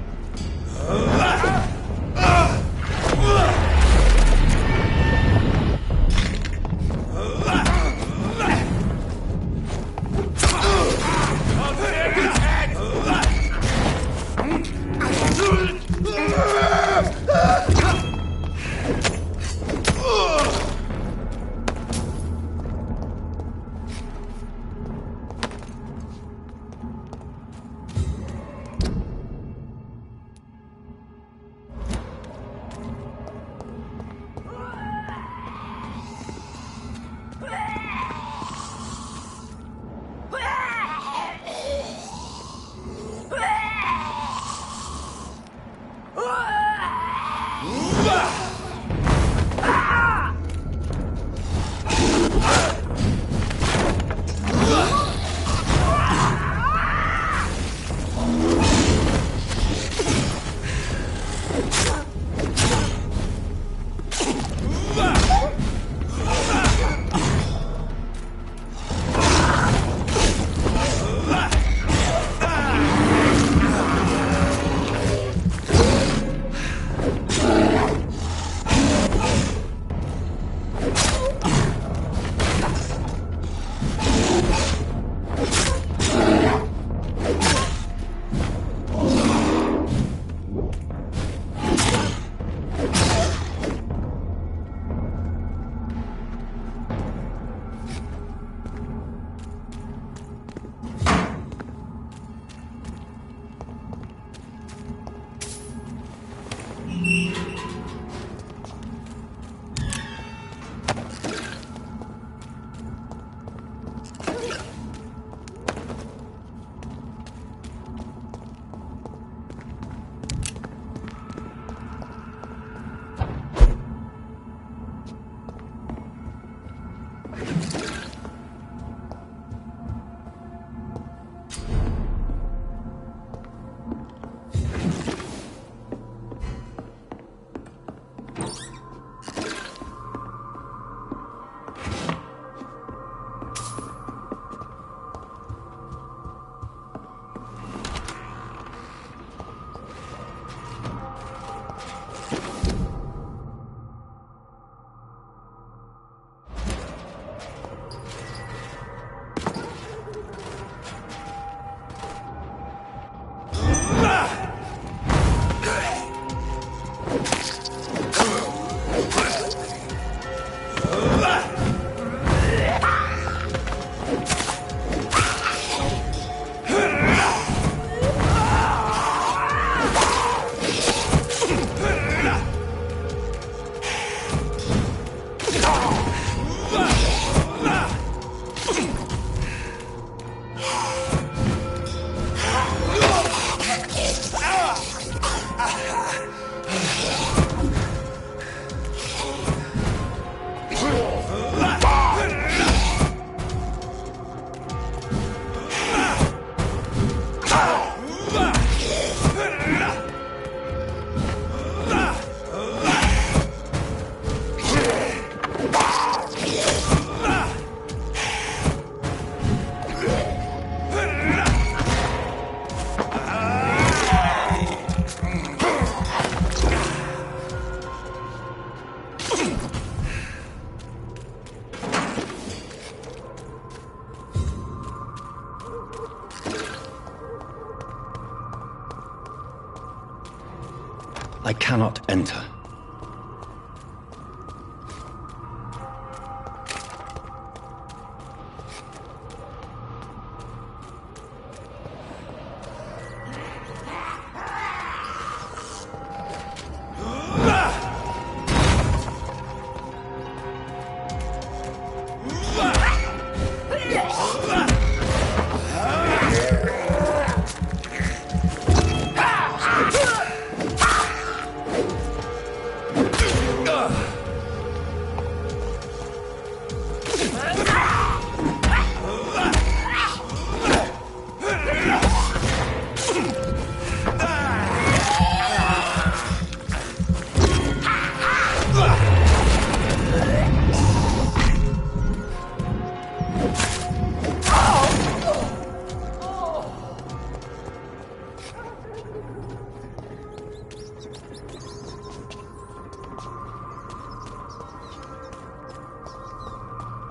I cannot enter.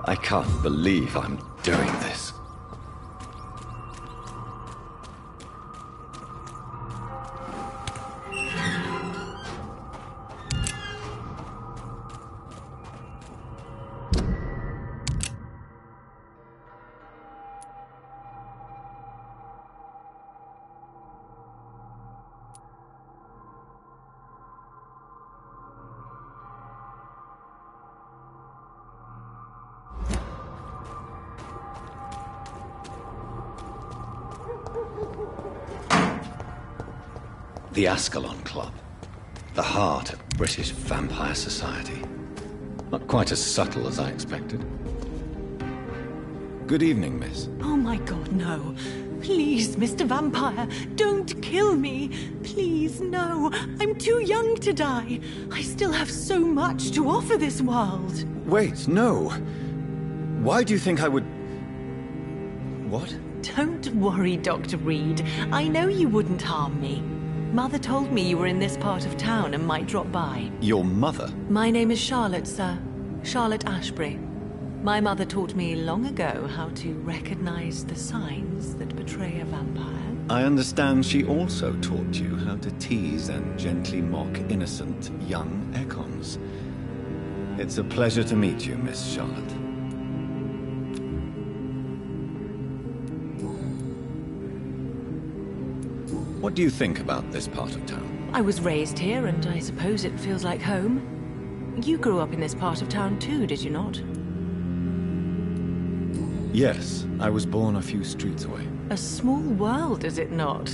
I can't believe I'm doing this. The Ascalon Club. The heart of British vampire society. Not quite as subtle as I expected. Good evening, miss. Oh my god, no. Please, Mr. Vampire, don't kill me. Please, no. I'm too young to die. I still have so much to offer this world. Wait, no. Why do you think I would... What? Don't worry, Dr. Reed. I know you wouldn't harm me. Mother told me you were in this part of town and might drop by. Your mother? My name is Charlotte, sir. Charlotte Ashbury. My mother taught me long ago how to recognize the signs that betray a vampire. I understand she also taught you how to tease and gently mock innocent young Econs. It's a pleasure to meet you, Miss Charlotte. What do you think about this part of town? I was raised here, and I suppose it feels like home. You grew up in this part of town too, did you not? Yes, I was born a few streets away. A small world, is it not?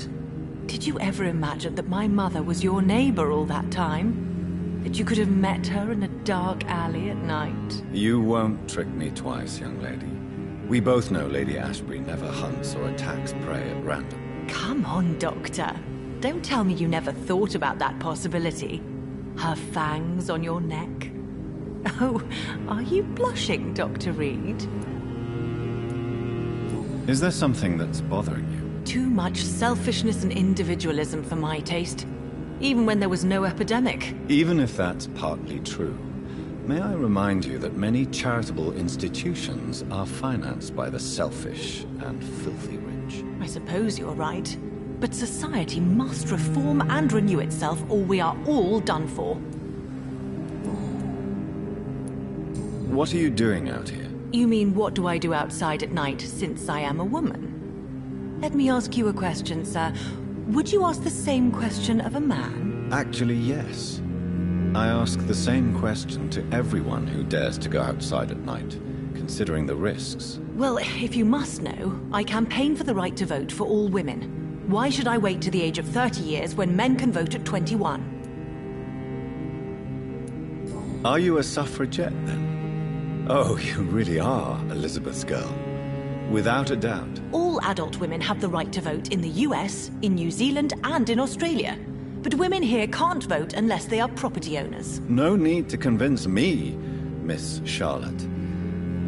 Did you ever imagine that my mother was your neighbor all that time? That you could have met her in a dark alley at night? You won't trick me twice, young lady. We both know Lady Ashbury never hunts or attacks prey at random. Come on, Doctor. Don't tell me you never thought about that possibility. Her fangs on your neck. Oh, are you blushing, Dr. Reed? Is there something that's bothering you? Too much selfishness and individualism for my taste. Even when there was no epidemic. Even if that's partly true, may I remind you that many charitable institutions are financed by the selfish and filthy rich. I suppose you're right. But society must reform and renew itself, or we are all done for. What are you doing out here? You mean, what do I do outside at night, since I am a woman? Let me ask you a question, sir. Would you ask the same question of a man? Actually, yes. I ask the same question to everyone who dares to go outside at night, considering the risks. Well, if you must know, I campaign for the right to vote for all women. Why should I wait to the age of 30 years when men can vote at 21? Are you a suffragette, then? Oh, you really are Elizabeth's girl. Without a doubt. All adult women have the right to vote in the US, in New Zealand, and in Australia. But women here can't vote unless they are property owners. No need to convince me, Miss Charlotte.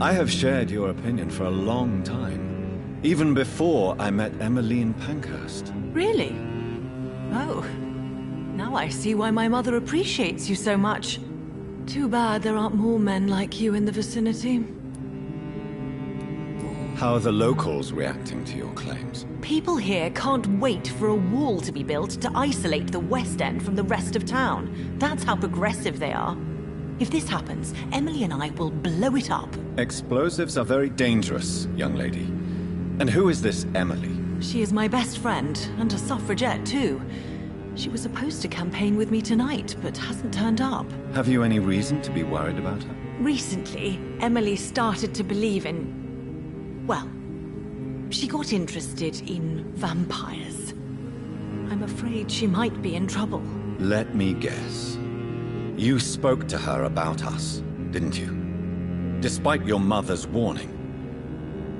I have shared your opinion for a long time, even before I met Emmeline Pankhurst. Really? Oh. Now I see why my mother appreciates you so much. Too bad there aren't more men like you in the vicinity. How are the locals reacting to your claims? People here can't wait for a wall to be built to isolate the West End from the rest of town. That's how progressive they are. If this happens, Emily and I will blow it up. Explosives are very dangerous, young lady. And who is this Emily? She is my best friend, and a suffragette too. She was supposed to campaign with me tonight, but hasn't turned up. Have you any reason to be worried about her? Recently, Emily started to believe in... well, she got interested in vampires. I'm afraid she might be in trouble. Let me guess. You spoke to her about us, didn't you? Despite your mother's warning.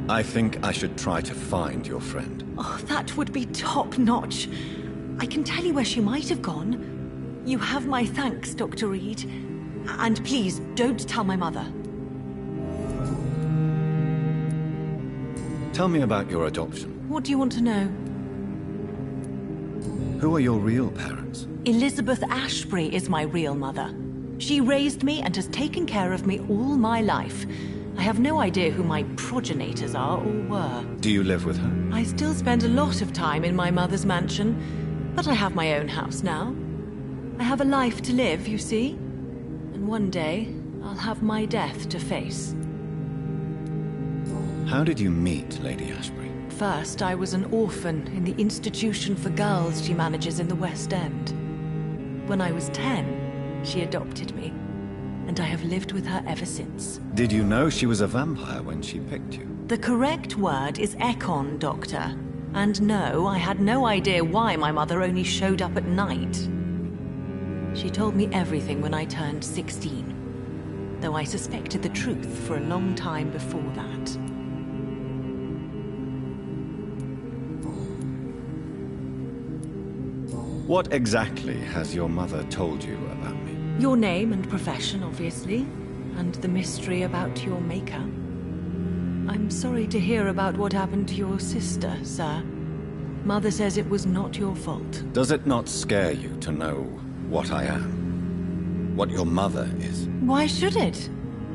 I think I should try to find your friend. Oh, that would be top-notch. I can tell you where she might have gone. You have my thanks, Dr. Reed. And please, don't tell my mother. Tell me about your adoption. What do you want to know? Who are your real parents? Elizabeth Ashbury is my real mother. She raised me and has taken care of me all my life. I have no idea who my progenitors are or were. Do you live with her? I still spend a lot of time in my mother's mansion, but I have my own house now. I have a life to live, you see. And one day, I'll have my death to face. How did you meet Lady Ashbury? First, I was an orphan in the institution for girls she manages in the West End. When I was 10, she adopted me, and I have lived with her ever since. Did you know she was a vampire when she picked you? The correct word is Ekon, Doctor. And no, I had no idea why my mother only showed up at night. She told me everything when I turned 16, though I suspected the truth for a long time before that. What exactly has your mother told you about me? Your name and profession, obviously, and the mystery about your maker. I'm sorry to hear about what happened to your sister, sir. Mother says it was not your fault. Does it not scare you to know what I am? What your mother is? Why should it?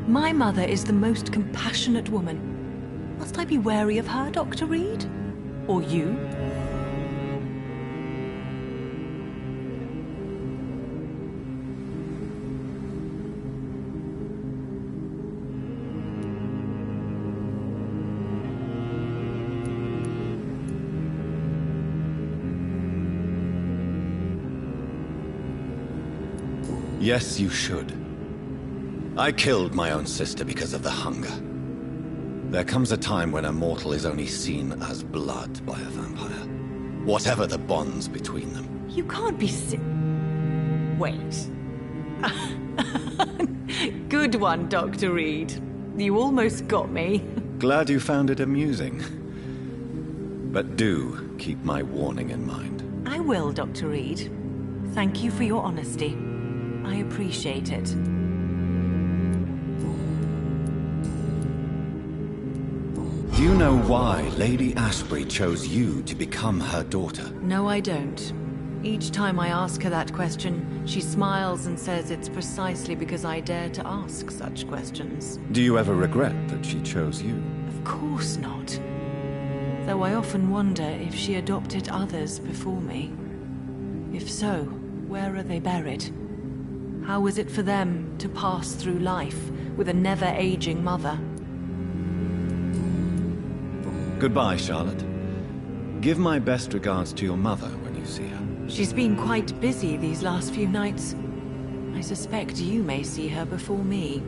My mother is the most compassionate woman. Must I be wary of her, Dr. Reed? Or you? Yes, you should. I killed my own sister because of the hunger. There comes a time when a mortal is only seen as blood by a vampire. Whatever the bonds between them. You can't be Wait. Good one, Dr. Reed. You almost got me. Glad you found it amusing. But do keep my warning in mind. I will, Dr. Reed. Thank you for your honesty. I appreciate it. Do you know why Lady Ashbury chose you to become her daughter? No, I don't. Each time I ask her that question, she smiles and says it's precisely because I dare to ask such questions. Do you ever regret that she chose you? Of course not. Though I often wonder if she adopted others before me. If so, where are they buried? How is it for them to pass through life with a never-aging mother? Goodbye, Charlotte. Give my best regards to your mother when you see her. She's been quite busy these last few nights. I suspect you may see her before me.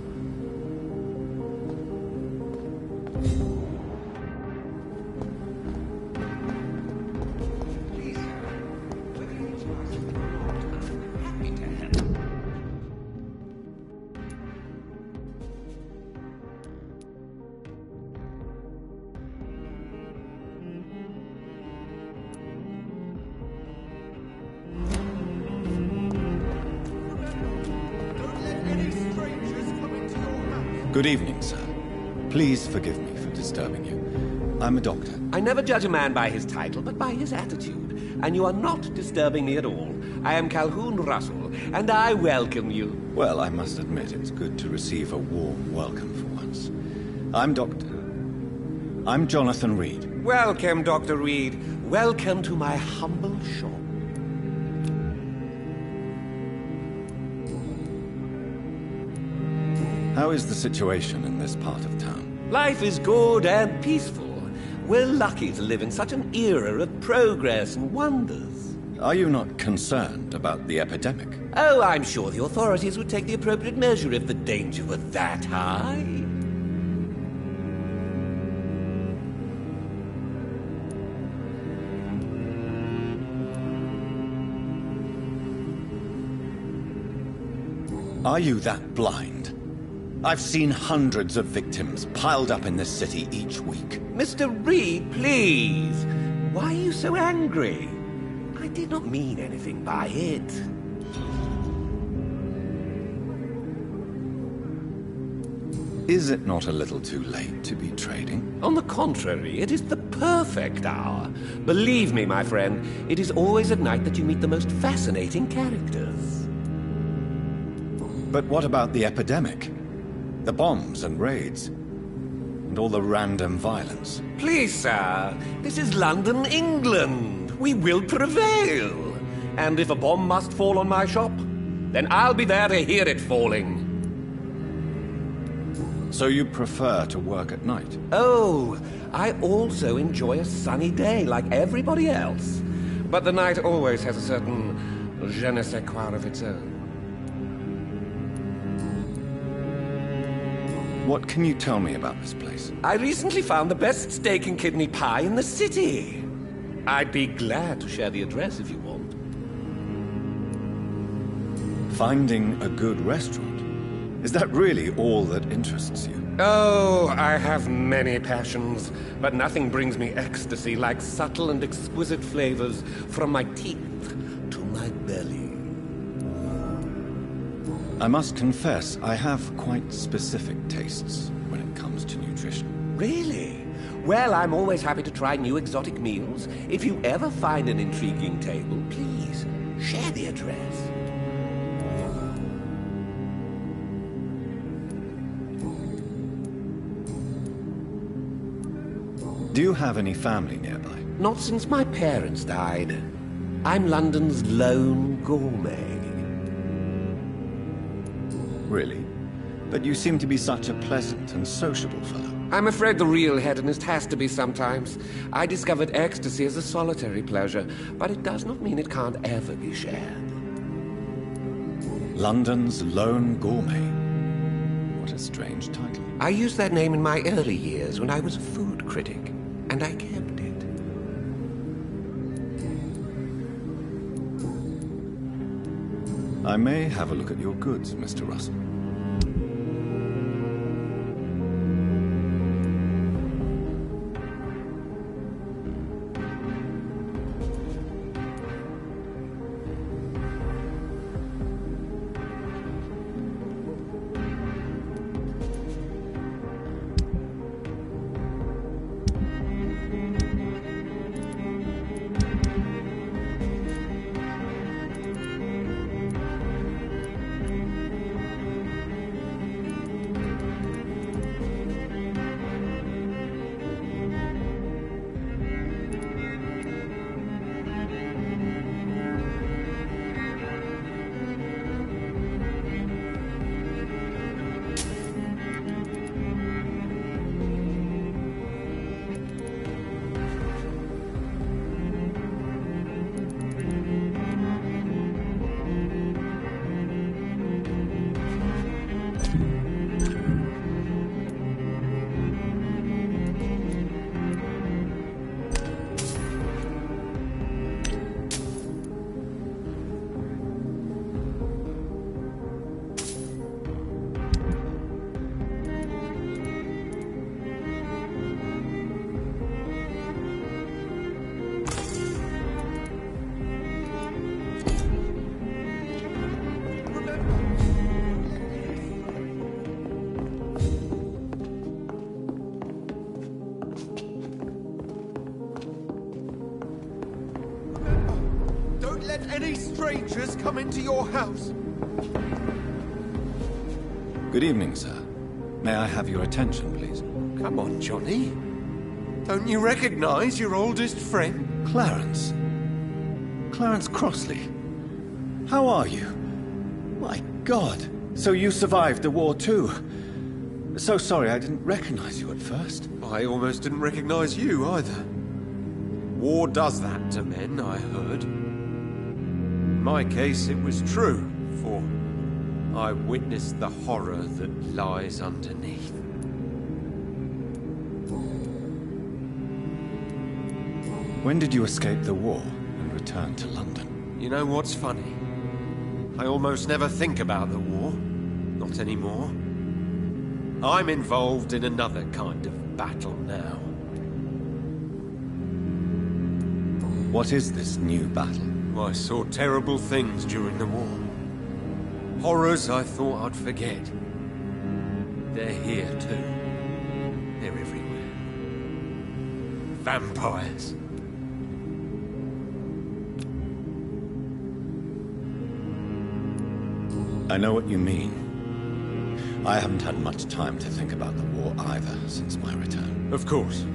Good evening, sir. Please forgive me for disturbing you. I'm a doctor. I never judge a man by his title, but by his attitude. And you are not disturbing me at all. I am Calhoun Russell, and I welcome you. Well, I must admit it's good to receive a warm welcome for once. I'm Jonathan Reed. Welcome, Dr. Reed. Welcome to my humble shop. How is the situation in this part of town? Life is good and peaceful. We're lucky to live in such an era of progress and wonders. Are you not concerned about the epidemic? Oh, I'm sure the authorities would take the appropriate measure if the danger were that high. Are you that blind? I've seen hundreds of victims piled up in this city each week. Mr. Reed, please. Why are you so angry? I did not mean anything by it. Is it not a little too late to be trading? On the contrary, it is the perfect hour. Believe me, my friend, it is always at night that you meet the most fascinating characters. But what about the epidemic? The bombs and raids, and all the random violence. Please, sir, this is London, England. We will prevail. And if a bomb must fall on my shop, then I'll be there to hear it falling. So you prefer to work at night? Oh, I also enjoy a sunny day like everybody else. But the night always has a certain je ne sais quoi of its own. What can you tell me about this place? I recently found the best steak and kidney pie in the city. I'd be glad to share the address if you want. Finding a good restaurant? Is that really all that interests you? Oh, I have many passions, but nothing brings me ecstasy like subtle and exquisite flavors from my teeth to my belly. I must confess, I have quite specific tastes when it comes to nutrition. Really? Well, I'm always happy to try new exotic meals. If you ever find an intriguing table, please share the address. Do you have any family nearby? Not since my parents died. I'm London's lone gourmet. Really? But you seem to be such a pleasant and sociable fellow. I'm afraid the real hedonist has to be sometimes. I discovered ecstasy as a solitary pleasure, but it does not mean it can't ever be shared. London's lone gourmet. What a strange title. I used that name in my early years when I was a food critic, and I kept it. I may have a look at your goods, Mr. Russell. Any strangers come into your house? Good evening, sir. May I have your attention, please? Come on, Johnny. Don't you recognize your oldest friend? Clarence. Clarence Crossley. How are you? My God. So you survived the war too. So sorry I didn't recognize you at first. I almost didn't recognize you either. War does that to men, I heard. In my case, it was true, for I witnessed the horror that lies underneath. When did you escape the war and return to London? You know what's funny? I almost never think about the war. Not anymore. I'm involved in another kind of battle now. What is this new battle? I saw terrible things during the war. Horrors I thought I'd forget. They're here too. They're everywhere. Vampires. I know what you mean. I haven't had much time to think about the war either since my return. Of course.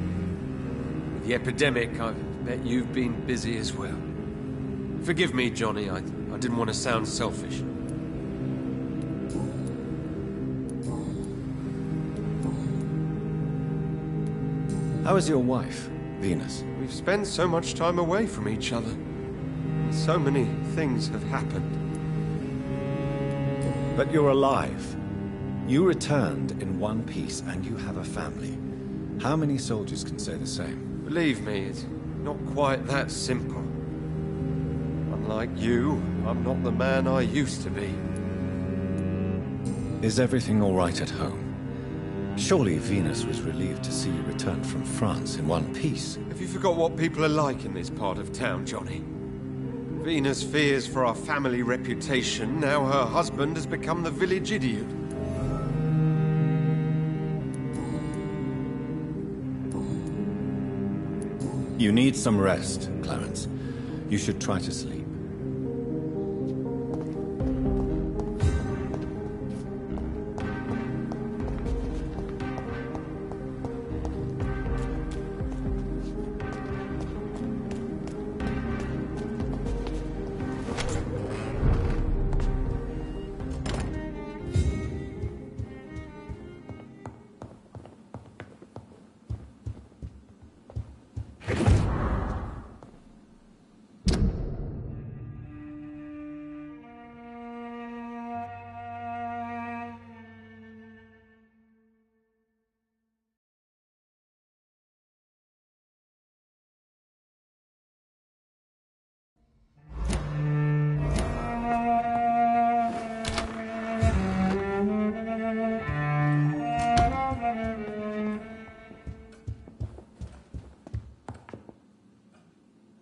With the epidemic, I bet you've been busy as well. Forgive me, Johnny. I didn't want to sound selfish. How is your wife, Venus? We've spent so much time away from each other. So many things have happened. But you're alive. You returned in one piece and you have a family. How many soldiers can say the same? Believe me, it's not quite that simple. Unlike you, I'm not the man I used to be. Is everything all right at home? Surely Venus was relieved to see you return from France in one piece. Have you forgot what people are like in this part of town, Johnny? Venus fears for our family reputation. Now her husband has become the village idiot. You need some rest, Clarence. You should try to sleep.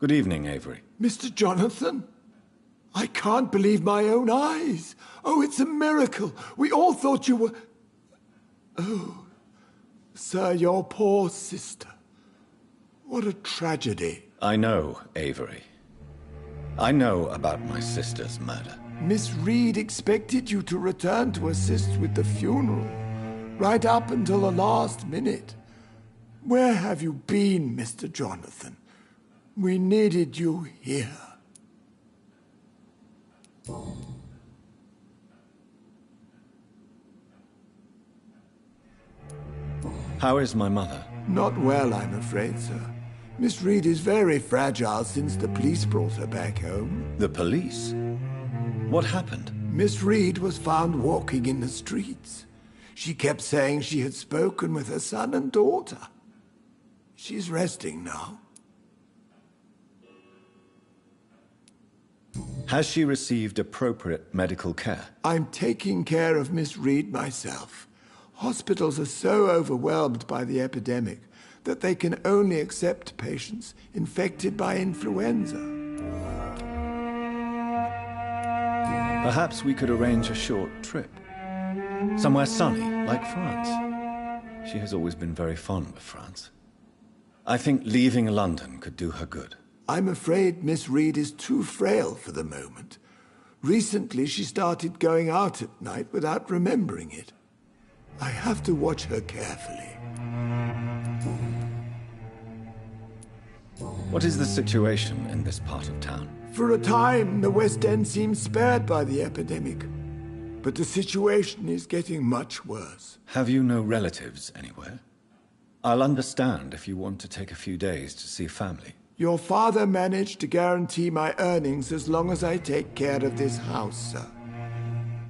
Good evening, Avery. Mr. Jonathan? I can't believe my own eyes. Oh, it's a miracle. We all thought you were... Oh, sir, your poor sister. What a tragedy. I know, Avery. I know about my sister's murder. Miss Reed expected you to return to assist with the funeral, right up until the last minute. Where have you been, Mr. Jonathan? We needed you here. How is my mother? Not well, I'm afraid, sir. Miss Reed is very fragile since the police brought her back home. The police? What happened? Miss Reed was found walking in the streets. She kept saying she had spoken with her son and daughter. She's resting now. Has she received appropriate medical care? I'm taking care of Miss Reed myself. Hospitals are so overwhelmed by the epidemic that they can only accept patients infected by influenza. Perhaps we could arrange a short trip. Somewhere sunny, like France. She has always been very fond of France. I think leaving London could do her good. I'm afraid Miss Reed is too frail for the moment. Recently, she started going out at night without remembering it. I have to watch her carefully. What is the situation in this part of town? For a time, the West End seemed spared by the epidemic. But the situation is getting much worse. Have you no relatives anywhere? I'll understand if you want to take a few days to see family. Your father managed to guarantee my earnings as long as I take care of this house, sir.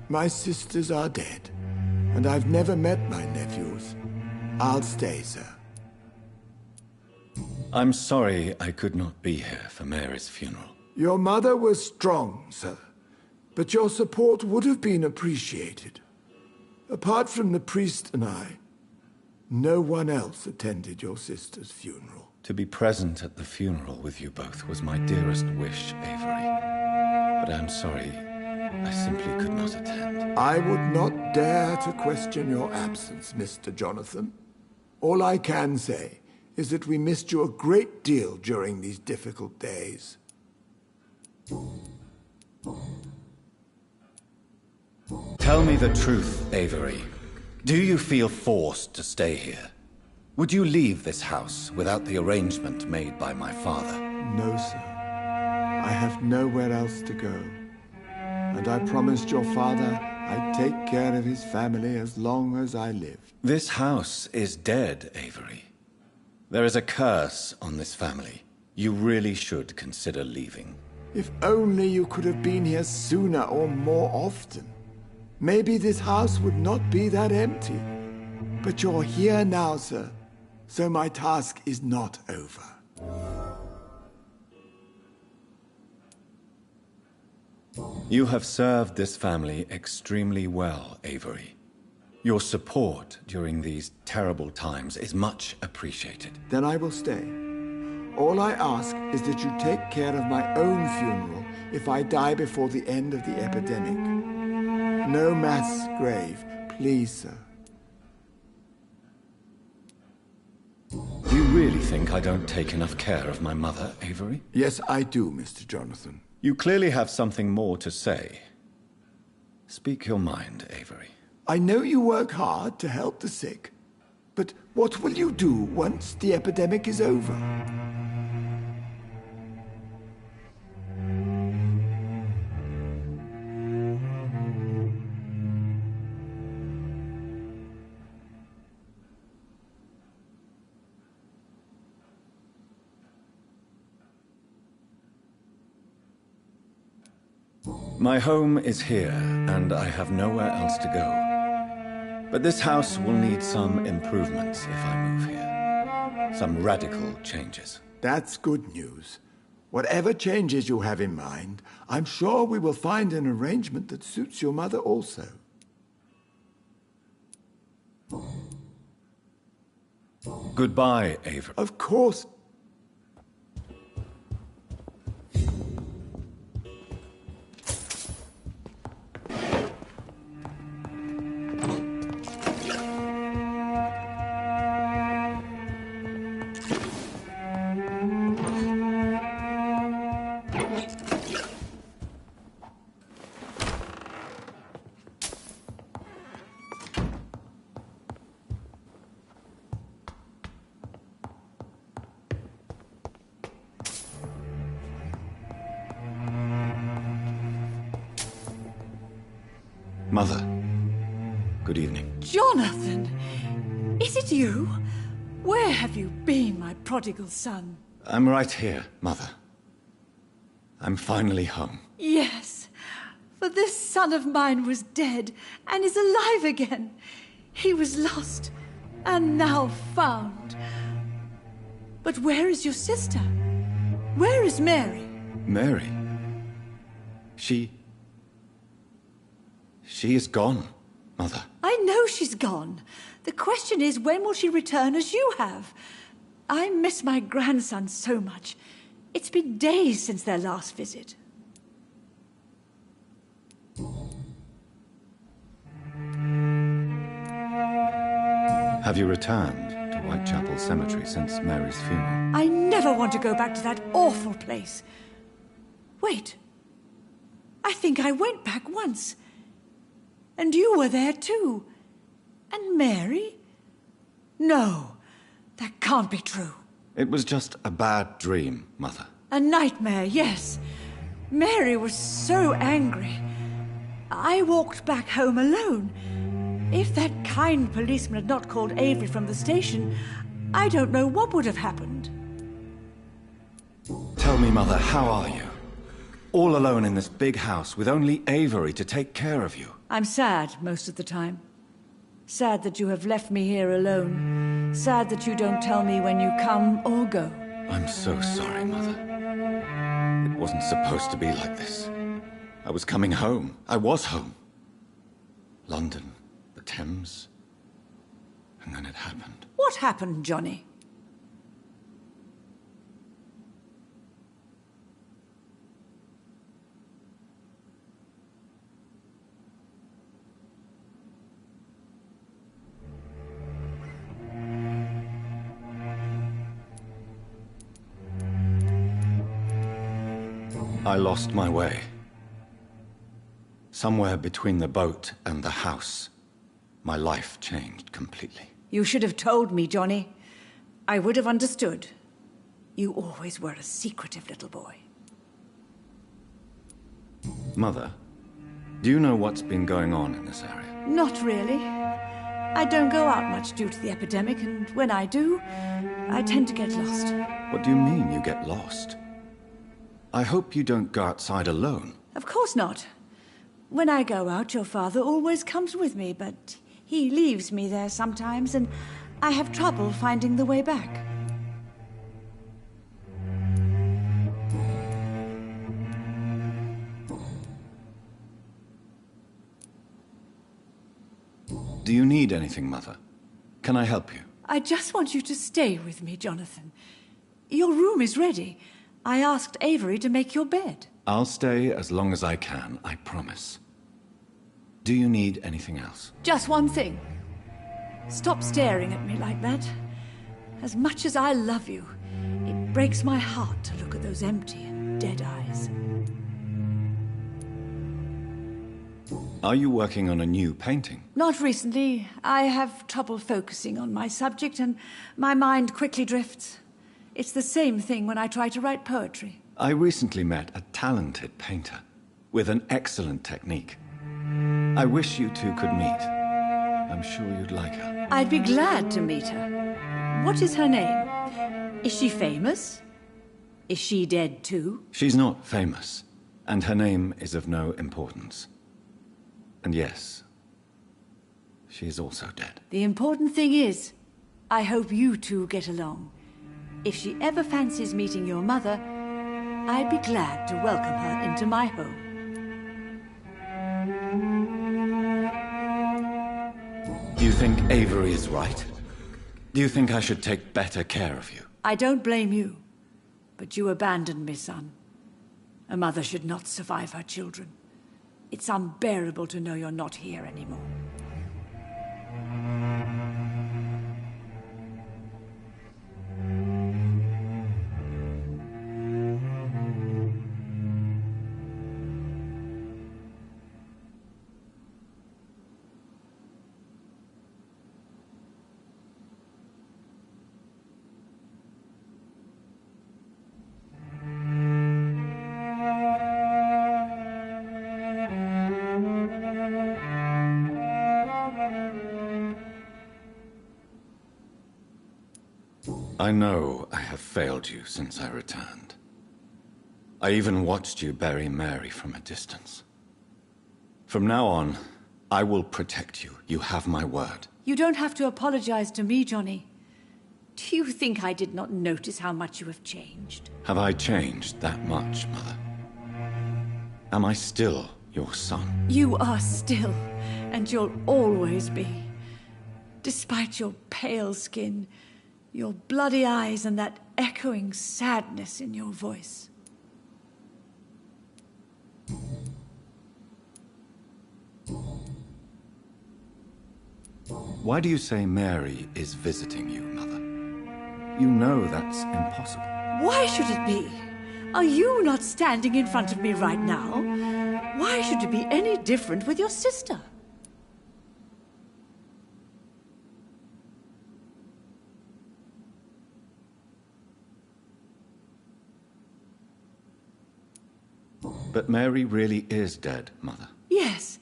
My sisters are dead, and I've never met my nephews. I'll stay, sir. I'm sorry I could not be here for Mary's funeral. Your mother was strong, sir, but your support would have been appreciated. Apart from the priest and I, no one else attended your sister's funeral. To be present at the funeral with you both was my dearest wish, Avery. But I'm sorry, I simply could not attend. I would not dare to question your absence, Mr. Jonathan. All I can say is that we missed you a great deal during these difficult days. Tell me the truth, Avery. Do you feel forced to stay here? Would you leave this house without the arrangement made by my father? No, sir. I have nowhere else to go. And I promised your father I'd take care of his family as long as I lived. This house is dead, Avery. There is a curse on this family. You really should consider leaving. If only you could have been here sooner or more often. Maybe this house would not be that empty. But you're here now, sir. So my task is not over. You have served this family extremely well, Avery. Your support during these terrible times is much appreciated. Then I will stay. All I ask is that you take care of my own funeral if I die before the end of the epidemic. No mass grave, please, sir. Do you really think I don't take enough care of my mother, Avery? Yes, I do, Mr. Jonathan. You clearly have something more to say. Speak your mind, Avery. I know you work hard to help the sick, but what will you do once the epidemic is over? My home is here, and I have nowhere else to go. But this house will need some improvements if I move here. Some radical changes. That's good news. Whatever changes you have in mind, I'm sure we will find an arrangement that suits your mother also. Goodbye, Avery. Of course. Mother, good evening. Jonathan! Is it you? Where have you been, my prodigal son? I'm right here, Mother. I'm finally home. Yes, for this son of mine was dead and is alive again. He was lost and now found. But where is your sister? Where is Mary? Mary? She is gone, Mother. I know she's gone. The question is, when will she return as you have? I miss my grandson so much. It's been days since their last visit. Have you returned to Whitechapel Cemetery since Mary's funeral? I never want to go back to that awful place. Wait. I think I went back once. And you were there too. And Mary? No, that can't be true. It was just a bad dream, Mother. A nightmare, yes. Mary was so angry. I walked back home alone. If that kind policeman had not called Avery from the station, I don't know what would have happened. Tell me, Mother, how are you? All alone in this big house with only Avery to take care of you. I'm sad most of the time. Sad that you have left me here alone. Sad that you don't tell me when you come or go. I'm so sorry, Mother. It wasn't supposed to be like this. I was coming home. I was home. London, the Thames, and then it happened. What happened, Johnny? I lost my way. Somewhere between the boat and the house, my life changed completely. You should have told me, Johnny. I would have understood. You always were a secretive little boy. Mother, do you know what's been going on in this area? Not really. I don't go out much due to the epidemic, and when I do, I tend to get lost. What do you mean you get lost? I hope you don't go outside alone. Of course not. When I go out, your father always comes with me, but he leaves me there sometimes, and I have trouble finding the way back. Do you need anything, Mother? Can I help you? I just want you to stay with me, Jonathan. Your room is ready. I asked Avery to make your bed. I'll stay as long as I can, I promise. Do you need anything else? Just one thing. Stop staring at me like that. As much as I love you, it breaks my heart to look at those empty and dead eyes. Are you working on a new painting? Not recently. I have trouble focusing on my subject, and my mind quickly drifts. It's the same thing when I try to write poetry. I recently met a talented painter with an excellent technique. I wish you two could meet. I'm sure you'd like her. I'd be glad to meet her. What is her name? Is she famous? Is she dead too? She's not famous, and her name is of no importance. And yes, she is also dead. The important thing is, I hope you two get along. If she ever fancies meeting your mother, I'd be glad to welcome her into my home. Do you think Avery is right? Do you think I should take better care of you? I don't blame you, but you abandoned me, son. A mother should not survive her children. It's unbearable to know you're not here anymore. I know I have failed you since I returned. I even watched you bury Mary from a distance. From now on, I will protect you. You have my word. You don't have to apologize to me, Johnny. Do you think I did not notice how much you have changed? Have I changed that much, Mother? Am I still your son? You are still, and you'll always be. Despite your pale skin, your bloody eyes, and that echoing sadness in your voice. Why do you say Mary is visiting you, Mother? You know that's impossible. Why should it be? Are you not standing in front of me right now? Why should it be any different with your sister? But Mary really is dead, Mother. Yes.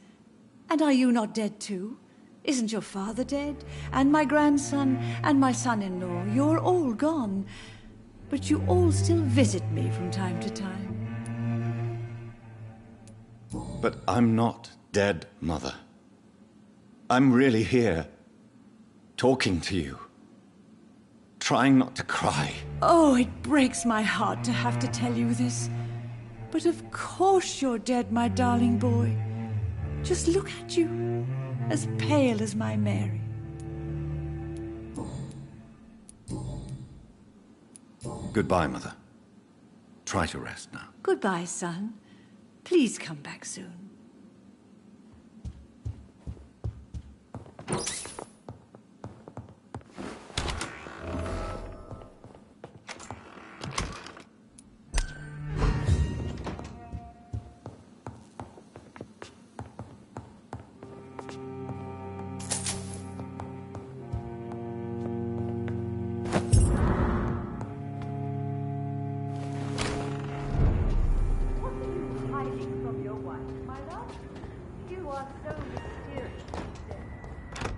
And are you not dead too? Isn't your father dead? And my grandson, and my son-in-law? You're all gone. But you all still visit me from time to time. But I'm not dead, Mother. I'm really here, talking to you, trying not to cry. Oh, it breaks my heart to have to tell you this. But of course you're dead, my darling boy. Just look at you, as pale as my Mary. Goodbye, Mother. Try to rest now. Goodbye, son. Please come back soon.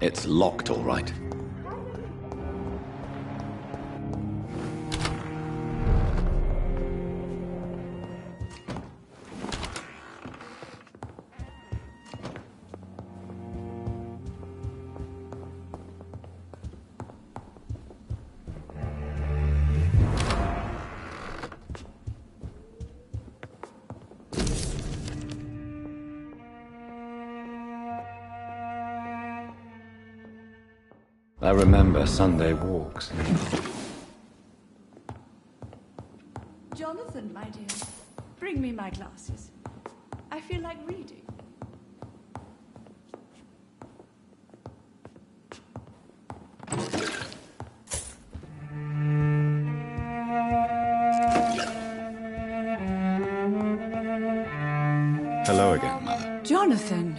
It's locked, all right. I remember Sunday walks. Jonathan, my dear, bring me my glasses. I feel like reading. Hello again, Mother. Jonathan,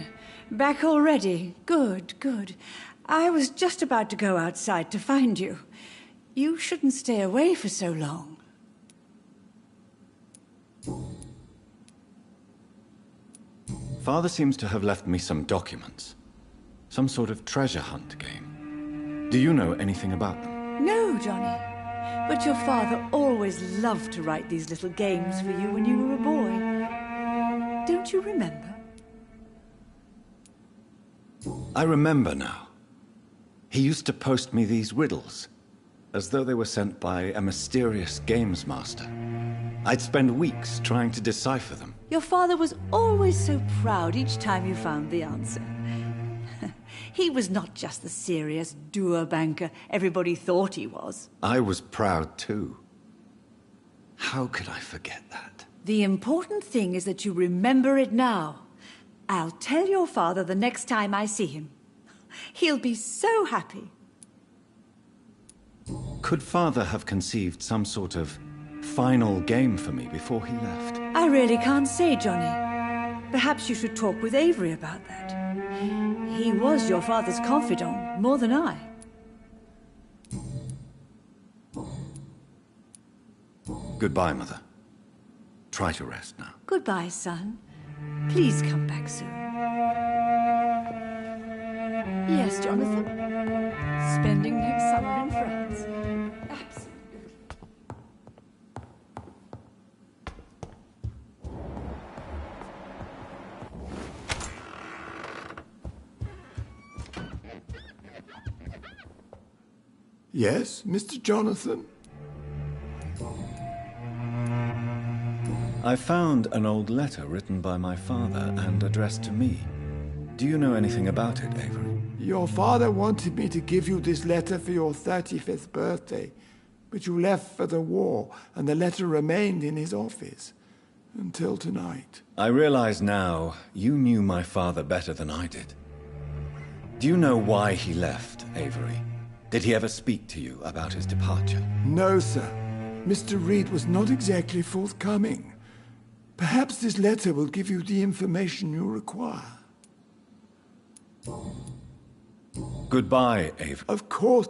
back already. Good, good. I was just about to go outside to find you. You shouldn't stay away for so long. Father seems to have left me some documents. Some sort of treasure hunt game. Do you know anything about them? No, Johnny. But your father always loved to write these little games for you when you were a boy. Don't you remember? I remember now. He used to post me these riddles, as though they were sent by a mysterious games master. I'd spend weeks trying to decipher them. Your father was always so proud each time you found the answer. He was not just the serious doer banker everybody thought he was. I was proud too. How could I forget that? The important thing is that you remember it now. I'll tell your father the next time I see him. He'll be so happy. Could Father have conceived some sort of final game for me before he left? I really can't say, Johnny. Perhaps you should talk with Avery about that. He was your father's confidant, more than I. Goodbye, Mother. Try to rest now. Goodbye, son. Please come back soon. Yes, Jonathan. Spending next summer in France. Yes, Mr. Jonathan? I found an old letter written by my father and addressed to me. Do you know anything about it, Avery? Your father wanted me to give you this letter for your 35th birthday, but you left for the war, and the letter remained in his office until tonight. I realize now you knew my father better than I did. Do you know why he left, Avery? Did he ever speak to you about his departure? No, sir. Mr. Reed was not exactly forthcoming. Perhaps this letter will give you the information you require. Goodbye, Avery. Of course.